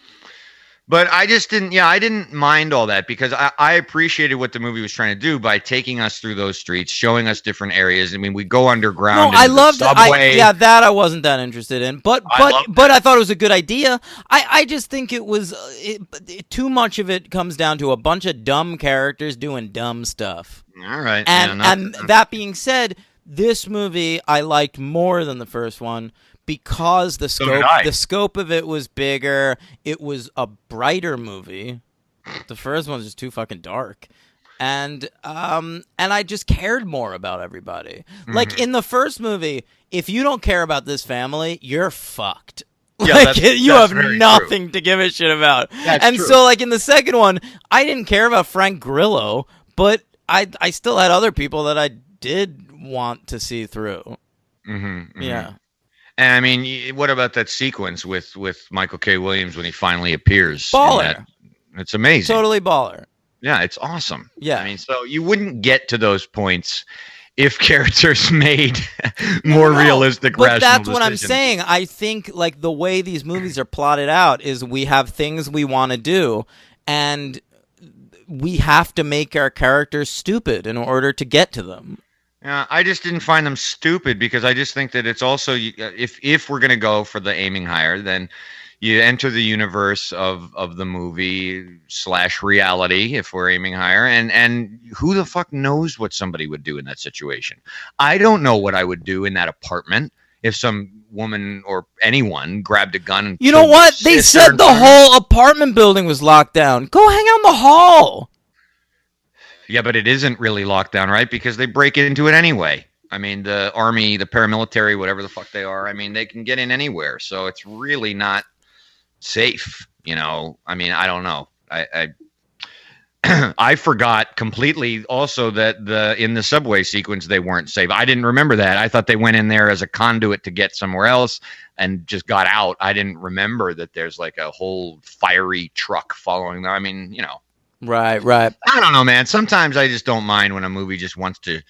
S2: But I just didn't. Yeah, I didn't mind all that because I appreciated what the movie was trying to do by taking us through those streets, showing us different areas. I mean, we go underground.
S3: No, I
S2: into the
S3: loved it.
S2: subway.
S3: That I wasn't that interested in, but I thought it was a good idea. I just think it was too much of it comes down to a bunch of dumb characters doing dumb stuff.
S2: All right.
S3: And that being said, this movie I liked more than the first one because the scope of it was bigger. It was a brighter movie. The first one was just too fucking dark. And I just cared more about everybody.
S2: Mm-hmm.
S3: Like in the first movie, if you don't care about this family, you're fucked.
S2: Yeah,
S3: Like
S2: that's
S3: you have
S2: very
S3: nothing to give a shit about.
S2: That's
S3: and
S2: true.
S3: so like in the second one, I didn't care about Frank Grillo, but I still had other people that I did want to see through.
S2: Mm-hmm.
S3: Yeah.
S2: And I mean, what about that sequence with Michael K. Williams when he finally appears?
S3: Baller.
S2: It's amazing.
S3: Totally baller.
S2: Yeah, it's awesome.
S3: Yeah.
S2: I mean, so you wouldn't get to those points if characters made more realistic,
S3: but
S2: rational
S3: that's what I'm
S2: decisions.
S3: saying. I think like the way these movies are plotted out is we have things we want to do, and we have to make our characters stupid in order to get to them.
S2: Yeah, I just didn't find them stupid because I just think that it's also if we're gonna go for the aiming higher, then you enter the universe of the movie / reality if we're aiming higher, and who the fuck knows what somebody would do in that situation? I don't know what I would do in that apartment if some woman or anyone grabbed a gun and
S3: You know
S2: killed
S3: what?
S2: their
S3: They
S2: sister
S3: said
S2: in
S3: the
S2: front of me.
S3: whole apartment building was locked down. Go hang out in the hall.
S2: Yeah, but it isn't really locked down, right? Because they break into it anyway. I mean, the army, the paramilitary, whatever the fuck they are, I mean, they can get in anywhere. So it's really not safe, you know? I mean, I don't know. I I forgot completely also that in the subway sequence, they weren't safe. I didn't remember that. I thought they went in there as a conduit to get somewhere else and just got out. I didn't remember that there's like a whole fiery truck following them. I mean, you know.
S3: Right.
S2: I don't know, man. Sometimes I just don't mind when a movie just wants to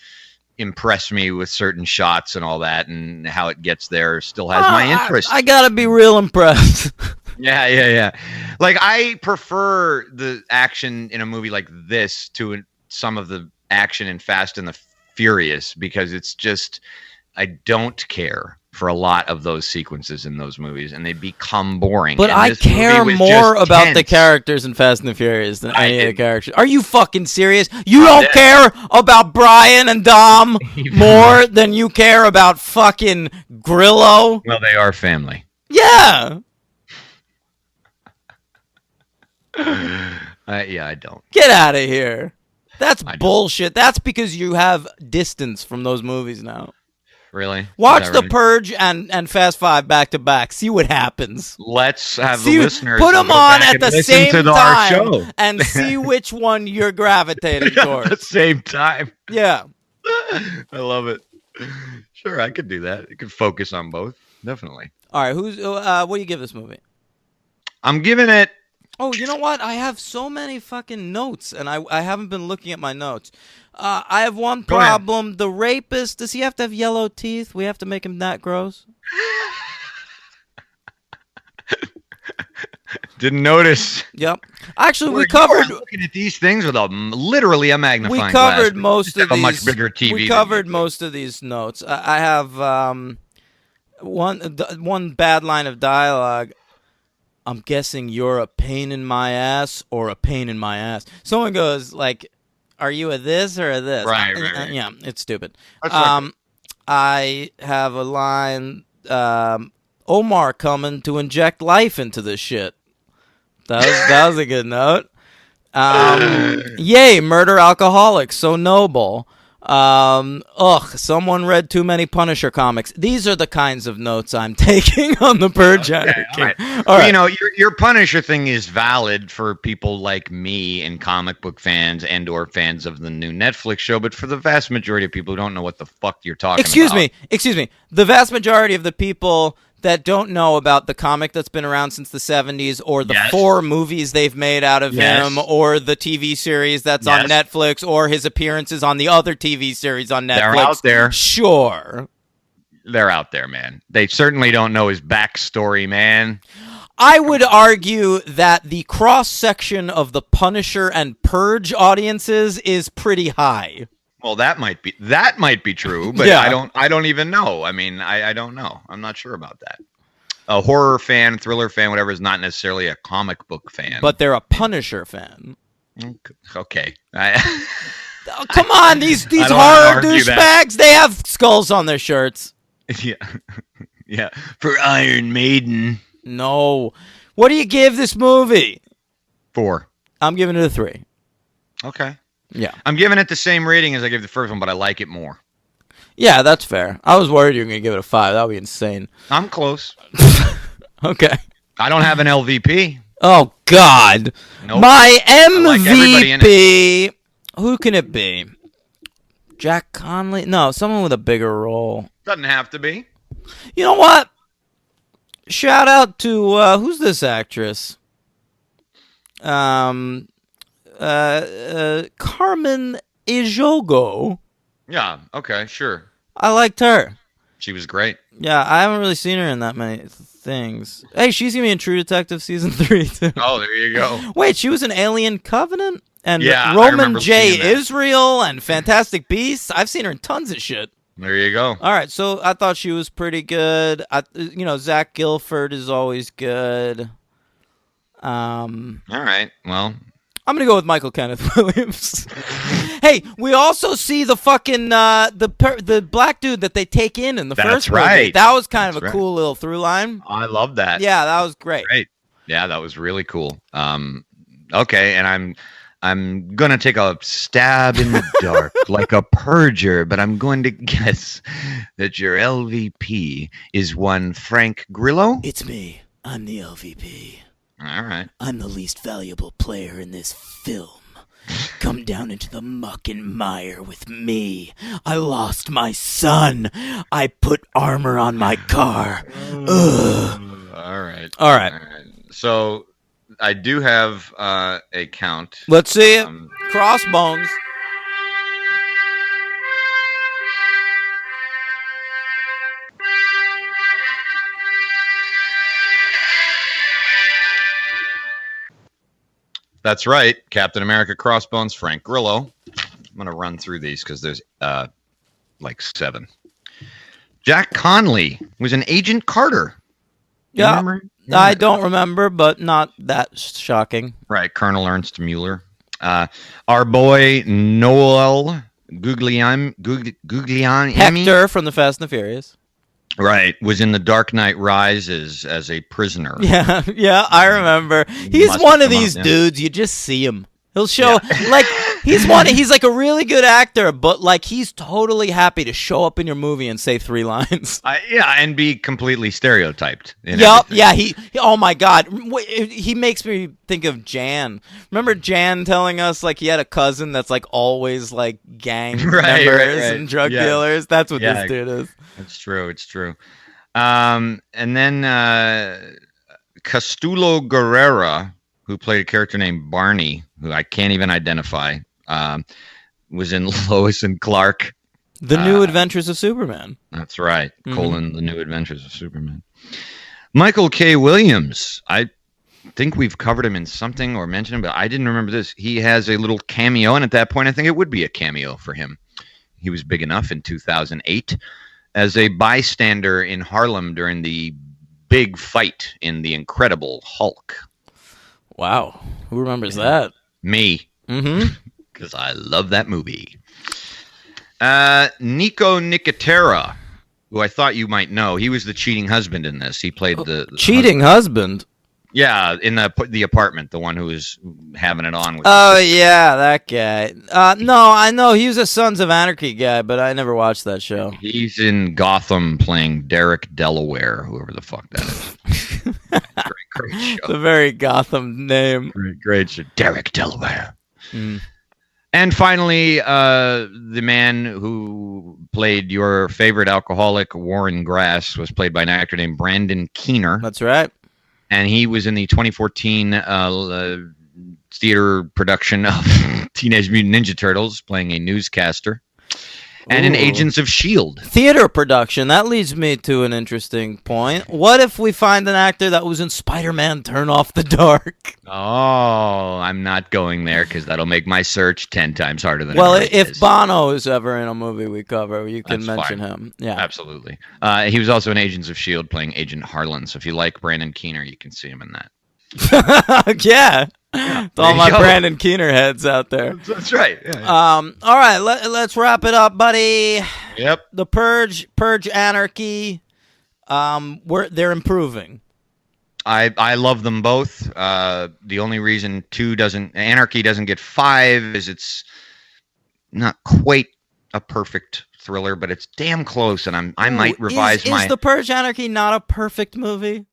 S2: impress me with certain shots and all that, and how it gets there still has my interest.
S3: I gotta be real impressed.
S2: Yeah. Like, I prefer the action in a movie like this to some of the action in Fast and the Furious because it's just, I don't care for a lot of those sequences in those movies, and they become boring.
S3: But
S2: And
S3: I
S2: this movie
S3: care
S2: was
S3: more
S2: just
S3: about the
S2: tense.
S3: characters in Fast and the Furious than any of the
S2: didn't.
S3: characters. Are you fucking serious? You don't care about Brian and Dom more than you care about fucking Grillo?
S2: Well, they are family.
S3: Yeah.
S2: Yeah, I don't.
S3: Get out of here. That's
S2: I don't.
S3: bullshit. That's because you have distance from those movies now.
S2: Really?
S3: Watch
S2: Is that
S3: The
S2: really?
S3: Purge and Fast 5 back to back. See what happens.
S2: Let's have
S3: See,
S2: the listeners
S3: put them
S2: go
S3: on
S2: back
S3: at
S2: and
S3: the
S2: listen
S3: same
S2: to our
S3: time
S2: show.
S3: and see which one you're gravitating
S2: At the
S3: towards.
S2: same time.
S3: Yeah.
S2: I love it. Sure, I could do that. I could focus on both. Definitely.
S3: All right. What do you give this movie?
S2: I'm giving it.
S3: Oh, you know what? I have so many fucking notes, and I haven't been looking at my notes. I have one
S2: Go ahead.
S3: problem. The rapist, does he have to have yellow teeth? We have to make him that gross?
S2: Didn't notice.
S3: Yep. Actually, we
S2: You are
S3: covered
S2: looking at these things with literally a magnifying
S3: we
S2: glass.
S3: covered most
S2: Just
S3: of
S2: have
S3: these.
S2: a much bigger TV.
S3: We
S2: than
S3: covered
S2: you.
S3: most of these notes. I have one bad line of dialogue. I'm guessing you're a pain in my ass or a pain in my ass. Someone goes like, "Are you a this or a this?"
S2: Right.
S3: Yeah, it's stupid.
S2: That's like
S3: I have a line Omar coming to inject life into this shit. That was a good note. Yay, murder alcoholics, so noble. Someone read too many Punisher comics. These are the kinds of notes I'm taking on the Purge Anarchy.
S2: All right.
S3: All right.
S2: You know, your Punisher thing is valid for people like me and comic book fans and or fans of the new Netflix show, but for the vast majority of people who don't know what the fuck you're talking about.
S3: Excuse me. The vast majority of the people that don't know about the comic that's been around since the 70s or the 4 movies they've made out of him or the TV series that's on Netflix or his appearances on the other TV series on Netflix.
S2: They're out there.
S3: Sure.
S2: They're out there, man. They certainly don't know his backstory, man.
S3: I would argue that the cross-section of the Punisher and Purge audiences is pretty high.
S2: Well, that might be true, but
S3: Yeah.
S2: I don't even know. I mean, I don't know. I'm not sure about that. A horror fan, thriller fan, whatever, is not necessarily a comic book fan.
S3: But they're a Punisher fan.
S2: Okay.
S3: Oh, come on, these
S2: don't
S3: horror
S2: argue that.
S3: douchebags, they have skulls on their shirts.
S2: Yeah. Yeah. For Iron Maiden.
S3: No. What do you give this movie?
S2: 4.
S3: I'm giving it a 3.
S2: Okay.
S3: Yeah.
S2: I'm giving it the same rating as I gave the first one, but I like it more.
S3: Yeah, that's fair. I was worried you were going to give it a 5. That would be insane.
S2: I'm close.
S3: Okay.
S2: I don't have an LVP.
S3: Oh, God.
S2: Nope.
S3: My
S2: like everybody in
S3: MVP. Who can it be? Jack Conley? No, someone with a bigger role.
S2: Doesn't have to be.
S3: You know what? Shout out to, who's this actress? Carmen Ejogo.
S2: Yeah. Okay. Sure.
S3: I liked her.
S2: She was great.
S3: Yeah, I haven't really seen her in that many things. Hey, she's gonna be in True Detective season 3 too.
S2: Oh, there you go.
S3: Wait, she was in Alien Covenant and
S2: Yeah, I
S3: Roman
S2: remember
S3: J.
S2: seeing that.
S3: Israel and Fantastic Beasts. I've seen her in tons of shit.
S2: There you go.
S3: All right, so I thought she was pretty good. Zach Gilford is always good.
S2: All right. Well,
S3: I'm gonna go with Michael Kenneth Williams. Hey, we also see the fucking the black dude that they take in the
S2: That's
S3: first movie.
S2: right.
S3: That was kind of
S2: That's
S3: a
S2: right.
S3: cool little through line.
S2: I love that.
S3: Yeah, that was great.
S2: Great. Yeah, that was really cool. Okay, and I'm gonna take a stab in the dark like a purger, but I'm going to guess that your LVP is one Frank Grillo.
S3: It's me. I'm the LVP.
S2: All right.
S3: I'm the least valuable player in this film. Come down into the muck and mire with me. I lost my son. I put armor on my car. Ugh.
S2: All right.
S3: All right.
S2: So I do have a count.
S3: Let's see it. Crossbones.
S2: That's right. Captain America Crossbones, Frank Grillo. I'm going to run through these because there's like 7. Jack Conley was an Agent Carter. You
S3: Yeah.
S2: remember?
S3: I don't remember, but not that shocking.
S2: Right, Colonel Ernst Mueller. Our boy Noel Guglielmi.
S3: Hector from the Fast and the Furious.
S2: Right, was in The Dark Knight Rises as a prisoner.
S3: Yeah, I remember. He's
S2: Must
S3: one
S2: have
S3: of
S2: come
S3: these
S2: up, yeah.
S3: dudes. You just see him. He'll show like he's like a really good actor, but like he's totally happy to show up in your movie and say 3 lines.
S2: Yeah, and be completely stereotyped. in
S3: Yup,
S2: everything.
S3: yeah, he oh my god. He makes me think of Jan. Remember Jan telling us like he had a cousin that's like always like gang
S2: Right,
S3: members
S2: right.
S3: and drug
S2: Yeah.
S3: dealers? That's what
S2: Yeah.
S3: this dude is.
S2: It's true. It's true. And then Castulo Guerrera, who played a character named Barney, who I can't even identify, was in Lois and Clark.
S3: The New Adventures of Superman.
S2: That's right.
S3: Mhm.
S2: The New Adventures of Superman. Michael K. Williams. I think we've covered him in something or mentioned him, but I didn't remember this. He has a little cameo, and at that point, I think it would be a cameo for him. He was big enough in 2008 as a bystander in Harlem during the big fight in The Incredible Hulk.
S3: Wow. Who remembers that?
S2: Me,
S3: Mm-hmm.
S2: because I love that movie. Nico Nicotera who I thought you might know. He was the cheating husband in this. He played the
S3: cheating husband.
S2: Yeah, in the apartment, the one who was having it on with.
S3: Oh yeah, that guy. No, I know he was a Sons of Anarchy guy, but I never watched that show.
S2: He's in Gotham playing Derek Delaware, whoever the fuck that is. great show.
S3: It's a very Gotham name.
S2: Great show. Derek Delaware.
S3: Mm.
S2: And finally, the man who played your favorite alcoholic, Warren Grass, was played by an actor named Brandon Keener.
S3: That's right.
S2: And he was in the 2014 theater production of Teenage Mutant Ninja Turtles, playing a newscaster. And in Agents of S.H.I.E.L.D.
S3: Theater production. That leads me to an interesting point. What if we find an actor that was in Spider-Man Turn Off the Dark?
S2: Oh, I'm not going there because that'll make my search 10 times harder than
S3: well,
S2: it already
S3: if
S2: is.
S3: Bono is ever in a movie we cover, you can
S2: That's
S3: mention
S2: fine.
S3: him. Yeah,
S2: Absolutely. He was also in Agents of S.H.I.E.L.D. playing Agent Harlan. So if you like Brandon Keener, you can see him in that.
S3: yeah. To all my Brandon Keener heads out there.
S2: That's right. Yeah.
S3: All right, let's wrap it up, buddy.
S2: Yep.
S3: The Purge, Anarchy. They're improving.
S2: I love them both. The only reason Anarchy doesn't get 5 is it's not quite a perfect thriller, but it's damn close, and I might revise
S3: Is The Purge, Anarchy not a perfect movie?